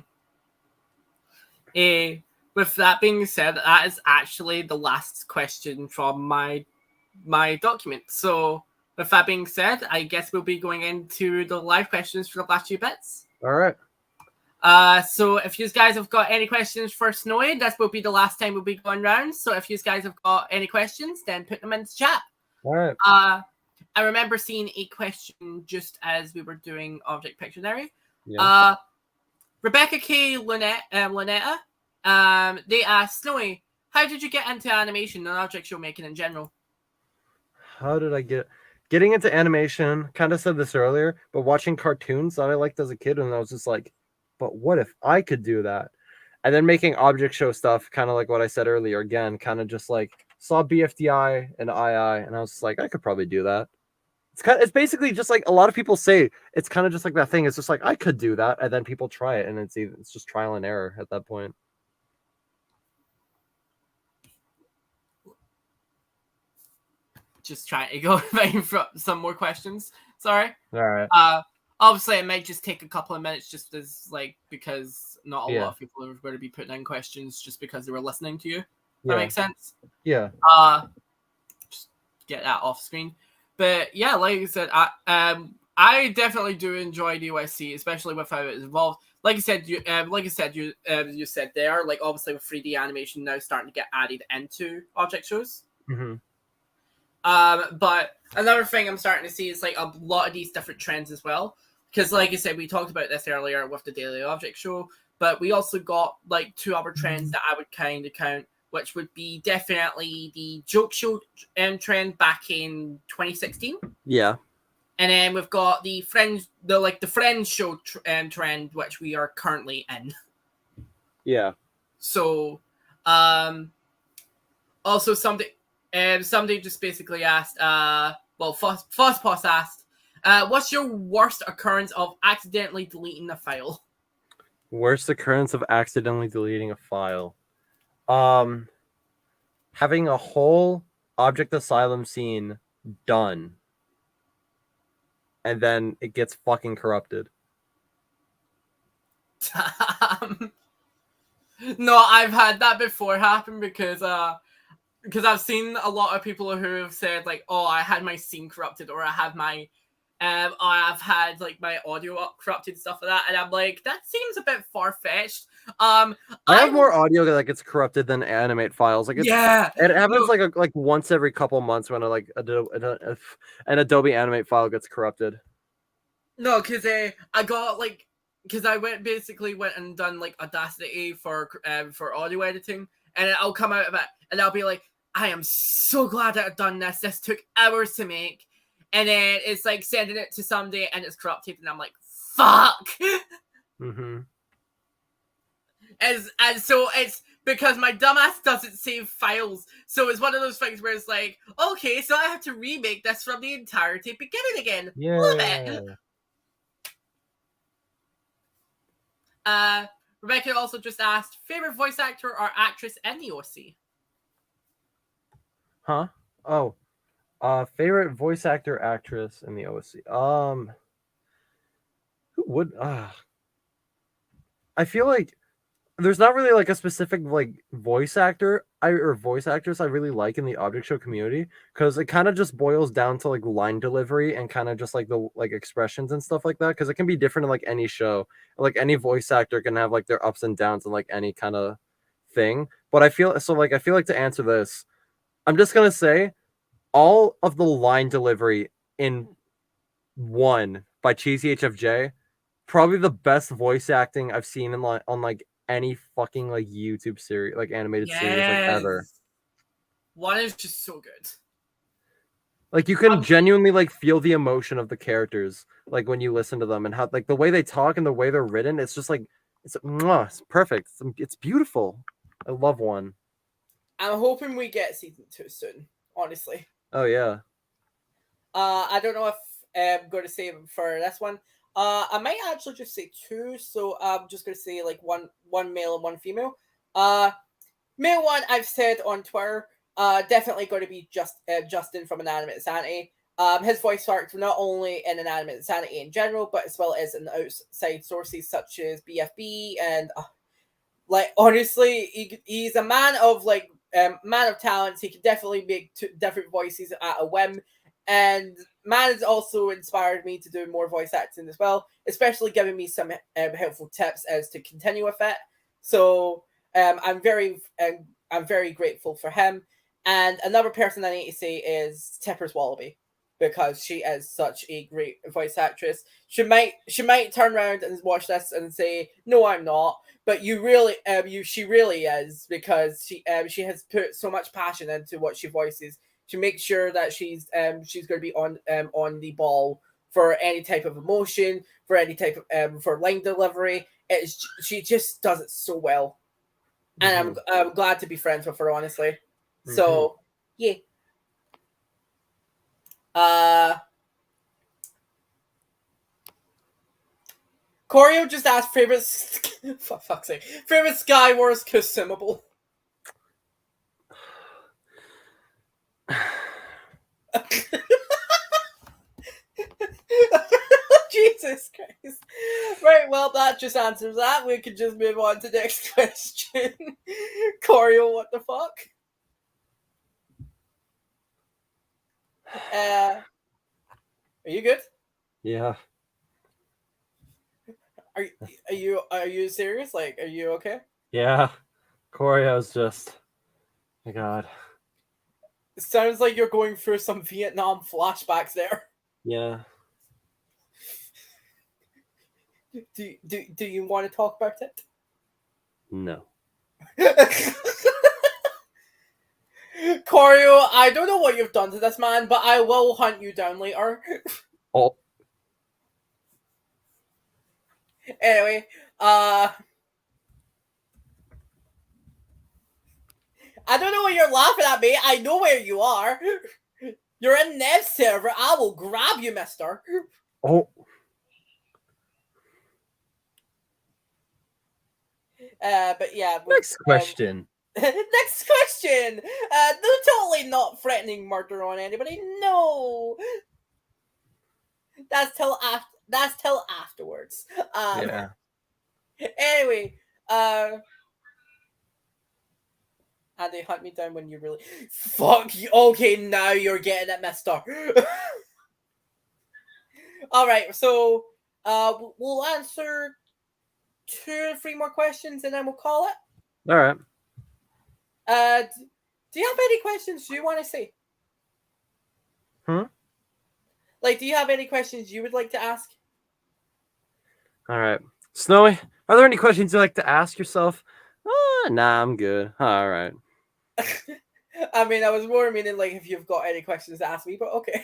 [SPEAKER 1] With that being said, that is actually the last question from my document. So with that being said, I guess we'll be going into the live questions for the last few bits.
[SPEAKER 2] All right.
[SPEAKER 1] So if you guys have got any questions for Snowy, this will be the last time we'll be going round. So if you guys have got any questions, then put them in the chat.
[SPEAKER 2] All right.
[SPEAKER 1] I remember seeing a question just as we were doing Object Pictionary.
[SPEAKER 2] Yeah.
[SPEAKER 1] Rebecca K. Lunetta, they asked, Snowy, how did you get into animation and object show making in general?
[SPEAKER 2] How did I get getting into animation, kind of said this earlier, but watching cartoons that I liked as a kid, and I was just like, but what if I could do that? And then making object show stuff, kind of like what I said earlier, again, kind of just like saw BFDI and II, and I was just like, I could probably do that. It's basically just like a lot of people say, it's kind of just like that thing. It's just like, I could do that, and then people try it, and it's just trial and error at that point.
[SPEAKER 1] Just trying to go for some more questions. Sorry.
[SPEAKER 2] All right.
[SPEAKER 1] Obviously, it might just take a couple of minutes, just as like because not a
[SPEAKER 2] Yeah.
[SPEAKER 1] lot of people are going to be putting in questions just because they were listening to you.
[SPEAKER 2] Yeah.
[SPEAKER 1] That makes sense.
[SPEAKER 2] Yeah.
[SPEAKER 1] Just get that off screen. But yeah, like I said, I definitely do enjoy DYC, especially with how it's evolved. Like I said, you said there, like obviously with 3D animation now starting to get added into object shows.
[SPEAKER 2] Mm-hmm.
[SPEAKER 1] But another thing I'm starting to see is like a lot of these different trends as well. Because like I said, we talked about this earlier with the Daily Object Show, but we also got like two other trends that I would kind of count, which would be definitely the joke show trend back in 2016.
[SPEAKER 2] Yeah.
[SPEAKER 1] And then we've got the Friends show trend, which we are currently in.
[SPEAKER 2] Yeah.
[SPEAKER 1] So, also somebody just basically asked, Fossposs asked, what's your worst occurrence of accidentally deleting a file?
[SPEAKER 2] Worst occurrence of accidentally deleting a file. Having a whole Object Asylum scene done, and then it gets fucking corrupted.
[SPEAKER 1] No, I've had that before happen because I've seen a lot of people who have said like, oh, I had my scene corrupted, or I have my I've had like my audio corrupted, stuff like that, and I'm like, that seems a bit far-fetched.
[SPEAKER 2] I have more audio that gets corrupted than animate files. Like, it happens like once every couple months when an Adobe Animate file gets corrupted.
[SPEAKER 1] No, because I went and done like Audacity for audio editing, and I'll come out of it and I'll be like, I am so glad that I've done this. This took hours to make, and then it's like sending it to somebody and it's corrupted, and I'm like, fuck.
[SPEAKER 2] Mm-hmm.
[SPEAKER 1] And so it's because my dumbass doesn't save files, so it's one of those things where it's like, okay, so I have to remake this from the entirety beginning again.
[SPEAKER 2] Yeah.
[SPEAKER 1] Love it. Rebecca also just asked, favorite voice actor or actress in the OC?
[SPEAKER 2] Huh? Oh. Favorite voice actor, actress in the OC. Who would I feel like there's not really like a specific like voice actor or voice actress I really like in the object show community, because it kind of just boils down to like line delivery and kind of just like the like expressions and stuff like that, because it can be different in like any show. Like any voice actor can have like their ups and downs and like any kind of thing. But I feel like to answer this, I'm just gonna say all of the line delivery in One by Cheesy HFJ, probably the best voice acting I've seen on like any fucking like YouTube series, like animated series, like ever.
[SPEAKER 1] One is just so good.
[SPEAKER 2] Like you can genuinely like feel the emotion of the characters, like when you listen to them, and how like the way they talk and the way they're written. It's just like it's perfect. It's beautiful. I love One.
[SPEAKER 1] I'm hoping we get season 2 soon. Honestly.
[SPEAKER 2] Oh yeah.
[SPEAKER 1] I don't know if I'm going to say for this one. I might actually just say 2, so I'm just going to say like one male and one female. Male one, I've said on Twitter, definitely going to be Justin from Inanimate Insanity. His voice worked not only in Inanimate Insanity in general, but as well as in outside sources such as BFB, and like honestly, he's a man of talents. He can definitely make different voices at a whim. And man has also inspired me to do more voice acting as well, especially giving me some helpful tips as to continue with it. So I'm very grateful for him. And another person I need to say is Tippers Wallaby, because she is such a great voice actress. She might turn around and watch this and say, "No, I'm not," but she really is, because she has put so much passion into what she voices. to make sure that she's going to be on the ball for any type of emotion, for any type of for line delivery. She just does it so well, and I'm glad to be friends with her, honestly. So yeah. Corio just asked favorite for fuck's sake, favorite Skywars consumable. Jesus Christ. Right, well, that just answers that. We could just move on to the next question. Corio, what the fuck? Are you good?
[SPEAKER 2] Yeah.
[SPEAKER 1] Are you serious? Like, are you okay?
[SPEAKER 2] Yeah. Corio's just, my God.
[SPEAKER 1] It sounds like you're going through some Vietnam flashbacks there.
[SPEAKER 2] Yeah.
[SPEAKER 1] Do you want to talk about it?
[SPEAKER 2] No.
[SPEAKER 1] Corio, I don't know what you've done to this man, but I will hunt you down later.
[SPEAKER 2] Oh.
[SPEAKER 1] Anyway, I don't know why you're laughing at me. I know where you are. You're in Nev's server. I will grab you, mister.
[SPEAKER 2] Oh.
[SPEAKER 1] But yeah.
[SPEAKER 2] Next question.
[SPEAKER 1] Next question. No, totally not threatening murder on anybody. No. That's till afterwards.
[SPEAKER 2] Yeah.
[SPEAKER 1] Anyway, and they hunt me down when you really fuck you. Okay, now you're getting it, mister. All right, so we'll answer 2 or 3 more questions and then we'll call it.
[SPEAKER 2] All right.
[SPEAKER 1] Do you have any questions you want to say? Like, do you have any questions you would like to ask?
[SPEAKER 2] All right. Snowy, are there any questions you'd like to ask yourself? Nah, I'm good. All right.
[SPEAKER 1] I mean, I was more meaning like if you've got any questions to ask me, but okay.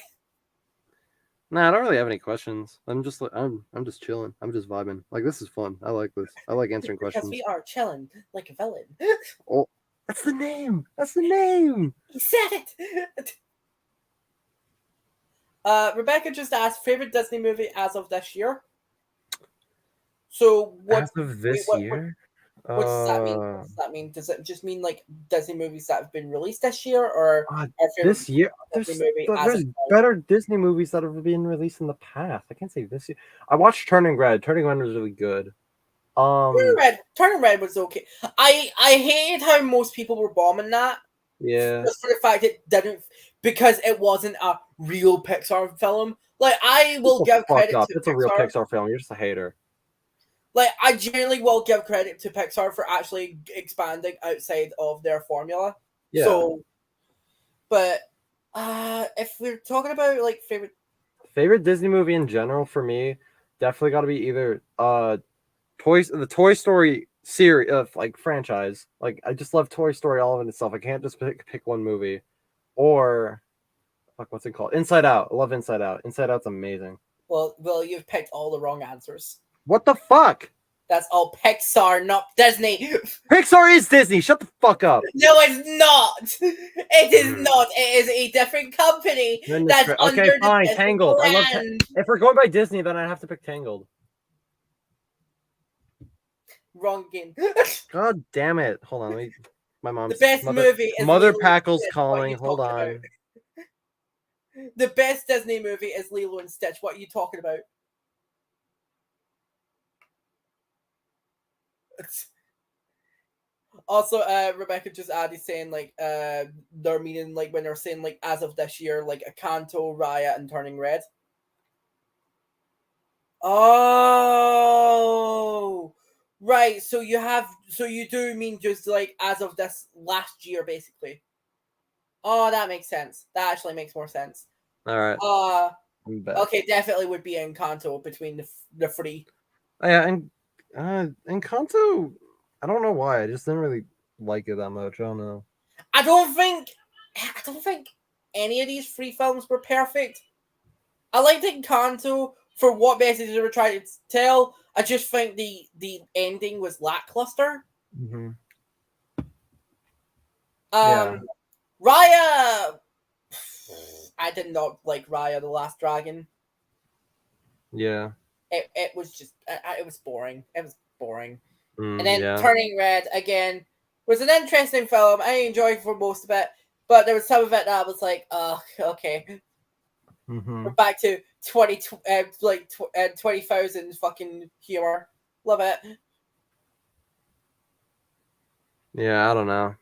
[SPEAKER 2] Nah, I don't really have any questions. I'm just chilling. I'm just vibing. Like, this is fun. I like this. I like answering questions.
[SPEAKER 1] Because we are chilling like a villain.
[SPEAKER 2] Oh, that's the name. That's the name.
[SPEAKER 1] He said it. Rebecca just asked favorite Disney movie as of this year. So what?
[SPEAKER 2] As of this year?
[SPEAKER 1] What does that mean? What does that mean? Does it just mean like Disney movies that have been released this year, or
[SPEAKER 2] this year? There's better Disney movies that have been released in the past. I can't say this year. I watched Turning Red. Turning Red was really good.
[SPEAKER 1] Turning Red was okay. I hated how most people were bombing that.
[SPEAKER 2] Yeah.
[SPEAKER 1] Just for the fact it didn't, because it wasn't a real Pixar film. Like, I will give credit to
[SPEAKER 2] It's Pixar. A real Pixar film. You're just a hater.
[SPEAKER 1] Like, I genuinely will give credit to Pixar for actually expanding outside of their formula.
[SPEAKER 2] Yeah.
[SPEAKER 1] So, but if we're talking about like favorite
[SPEAKER 2] Disney movie in general, for me, definitely got to be either the Toy Story series of like franchise. Like, I just love Toy Story all of it itself. I can't just pick one movie, or what's it called? Inside Out. I love Inside Out. Inside Out's amazing.
[SPEAKER 1] Well, you've picked all the wrong answers.
[SPEAKER 2] What the fuck?
[SPEAKER 1] That's all Pixar, not Disney.
[SPEAKER 2] Pixar is Disney. Shut the fuck up.
[SPEAKER 1] No, it's not. It is not. It is a different company. That's
[SPEAKER 2] okay, fine. Tangled. Brand. I love. If we're going by Disney, then I have to pick Tangled.
[SPEAKER 1] Wrong again.
[SPEAKER 2] God damn it! Hold on. My mom's.
[SPEAKER 1] The best movie is
[SPEAKER 2] SnowyPackel's calling. Hold on.
[SPEAKER 1] About? The best Disney movie is Lilo and Stitch. What are you talking about? Also, Rebecca just added saying like they're meaning like when they're saying like as of this year, like Encanto, Raya, and Turning Red. Oh, right. So you do mean just like as of this last year, basically. Oh, that makes sense. That actually makes more sense.
[SPEAKER 2] All right.
[SPEAKER 1] Okay, definitely would be Encanto between the 3.
[SPEAKER 2] Yeah, and Encanto, I don't know why. I just didn't really like it that much. I don't know.
[SPEAKER 1] I don't think any of these three films were perfect. I liked Encanto for what message they were trying to tell. I just think the ending was lackluster.
[SPEAKER 2] Mm-hmm.
[SPEAKER 1] Raya, I did not like Raya the Last Dragon.
[SPEAKER 2] Yeah.
[SPEAKER 1] It was just it was boring. It was boring.
[SPEAKER 2] And
[SPEAKER 1] then Turning Red again was an interesting film. I enjoyed for most of it, but there was some of it that I was like, oh, okay.
[SPEAKER 2] Mm-hmm.
[SPEAKER 1] We're back to 20,000 fucking humor. Love it.
[SPEAKER 2] Yeah, I don't know.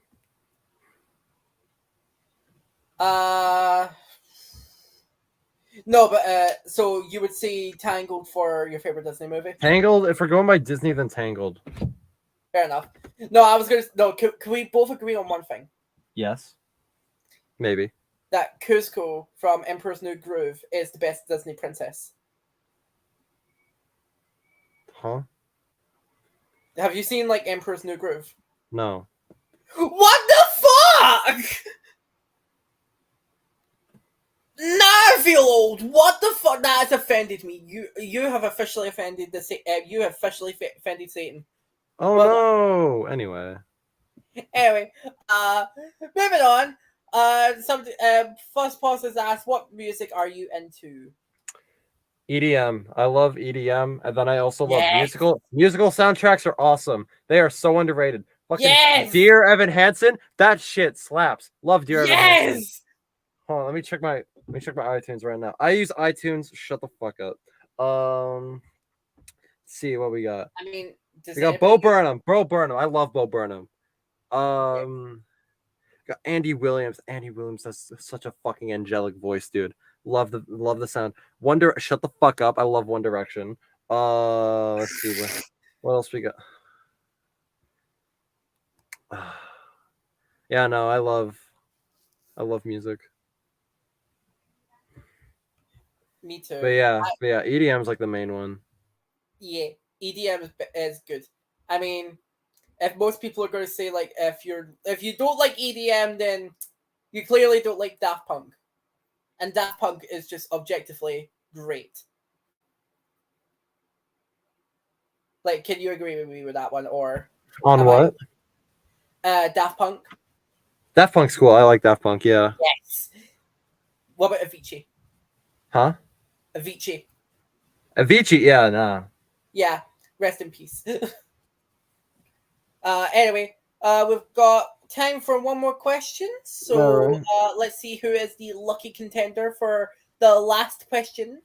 [SPEAKER 1] No, but so you would see Tangled for your favorite Disney movie?
[SPEAKER 2] Tangled. If we're going by Disney, then Tangled.
[SPEAKER 1] Fair enough. No, I was gonna. No, can we both agree on one thing?
[SPEAKER 2] Yes. Maybe.
[SPEAKER 1] That Kuzco from Emperor's New Groove is the best Disney princess.
[SPEAKER 2] Huh?
[SPEAKER 1] Have you seen like Emperor's New Groove?
[SPEAKER 2] No.
[SPEAKER 1] What the fuck? Now I feel old. What the fuck? That has offended me. You have officially offended you have officially offended Satan.
[SPEAKER 2] Oh no. Anyway,
[SPEAKER 1] moving on. First Pause has asked, what music are you into?
[SPEAKER 2] EDM. I love EDM, and then I also love
[SPEAKER 1] Yes.
[SPEAKER 2] musical soundtracks are awesome. They are so underrated. Fucking
[SPEAKER 1] Yes.
[SPEAKER 2] Dear Evan Hansen, that shit slaps. Love Dear Evan Hansen.
[SPEAKER 1] Yes.
[SPEAKER 2] Hold on, let me check my iTunes right now. I use iTunes. Shut the fuck up. Let's see what we got.
[SPEAKER 1] I mean,
[SPEAKER 2] We got Bo Burnham. I love Bo Burnham. Got Andy Williams. Andy Williams has such a fucking angelic voice, dude. Love the sound. Shut the fuck up. I love One Direction. Let's see what else we got. Yeah, no, I love music.
[SPEAKER 1] Me too.
[SPEAKER 2] But yeah, EDM's like the main one.
[SPEAKER 1] Yeah, EDM is good. I mean, if most people are going to say like if you don't like EDM, then you clearly don't like Daft Punk, and Daft Punk is just objectively great. Like, can you agree with me with that one, or
[SPEAKER 2] on what?
[SPEAKER 1] Daft Punk.
[SPEAKER 2] Daft Punk's cool. I like Daft Punk. Yeah.
[SPEAKER 1] Yes. What about Avicii?
[SPEAKER 2] Huh?
[SPEAKER 1] Avicii.
[SPEAKER 2] Yeah, nah.
[SPEAKER 1] Yeah. Rest in peace. Anyway, we've got time for one more question. So
[SPEAKER 2] right.
[SPEAKER 1] Let's see who is the lucky contender for the last question.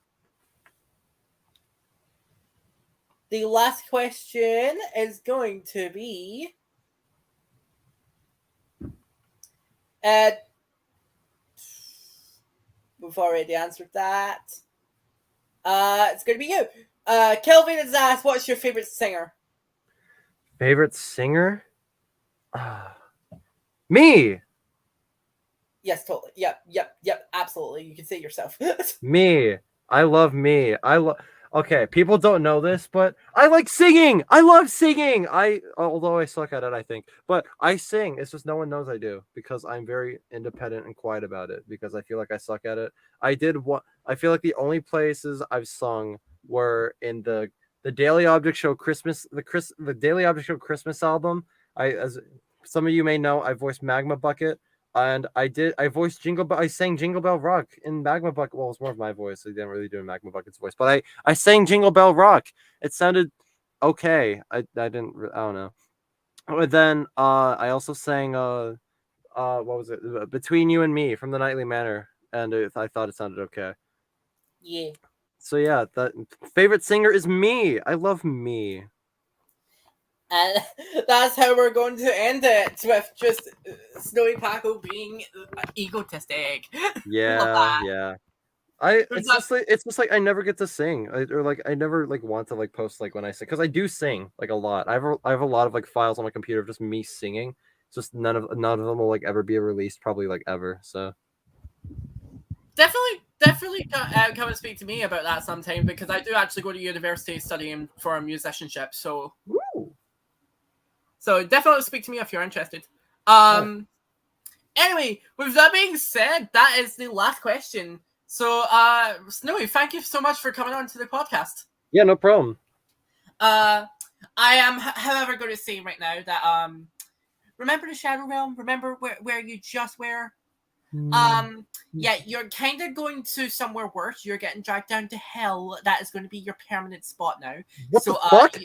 [SPEAKER 1] The last question is going to be we've already answered that. It's going to be you. Kelvin has asked, what's your favorite singer?
[SPEAKER 2] Favorite singer? Me.
[SPEAKER 1] Yes, totally. Yep. Absolutely. You can say it yourself.
[SPEAKER 2] Me. I love me. Okay, people don't know this, but I like singing. I love singing. Although I suck at it, I think. But I sing. It's just no one knows I do because I'm very independent and quiet about it because I feel like I suck at it. I feel like the only places I've sung were in the Daily Object Show Christmas, the Daily Object Show Christmas album. As some of you may know, I voiced Magma Bucket. And I sang Jingle Bell Rock in Magma Bucket. Well, it was more of my voice. I didn't really do Magma Bucket's voice, but I sang Jingle Bell Rock. It sounded okay. I don't know. But then I also sang what was it? Between You and Me from the Nightly Manor, and I thought it sounded okay.
[SPEAKER 1] Yeah.
[SPEAKER 2] So yeah, that favorite singer is me. I love me.
[SPEAKER 1] And that's how we're going to end it, with just SnowyPackel being egotistic.
[SPEAKER 2] Yeah. It's just like I never get to sing, I never want to post when I sing, because I do sing a lot. I have a lot of files on my computer of just me singing. It's just none of them will ever be released, probably ever. So
[SPEAKER 1] definitely come and speak to me about that sometime, because I do actually go to university studying for musicianship. So.
[SPEAKER 2] Woo.
[SPEAKER 1] So definitely speak to me if you're interested. Anyway, with that being said, that is the last question. So, Snowy, thank you so much for coming on to the podcast.
[SPEAKER 2] Yeah, no problem.
[SPEAKER 1] I am, however, going to say right now that remember the Shadow Realm. Remember where you just were. Yeah, you're kind of going to somewhere worse. You're getting dragged down to hell. That is going to be your permanent spot now.
[SPEAKER 2] What the fuck?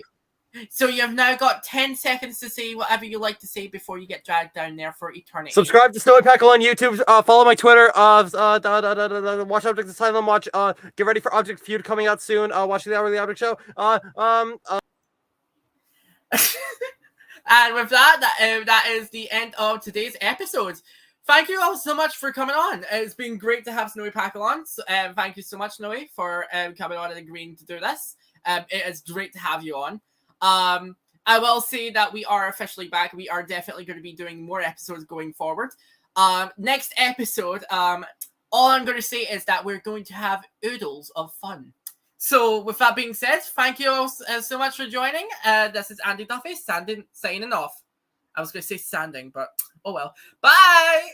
[SPEAKER 1] So you've now got 10 seconds to say whatever you like to say before you get dragged down there for eternity.
[SPEAKER 2] Subscribe to SnowyPackel on YouTube. Follow my Twitter. Watch Object Asylum. Watch. Get ready for Object Feud coming out soon. Watching the Hourly Object Show.
[SPEAKER 1] And with that is the end of today's episode. Thank you all so much for coming on. It's been great to have SnowyPackel on. So, thank you so much, Snowy, for coming on and agreeing to do this. It is great to have you on. I will say that we are officially back. We are definitely going to be doing more episodes going forward. Next episode, all I'm going to say is that we're going to have oodles of fun. So with that being said, thank you all so much for joining. This is Andy Duffy, signing off. I was going to say sanding, but oh well. Bye!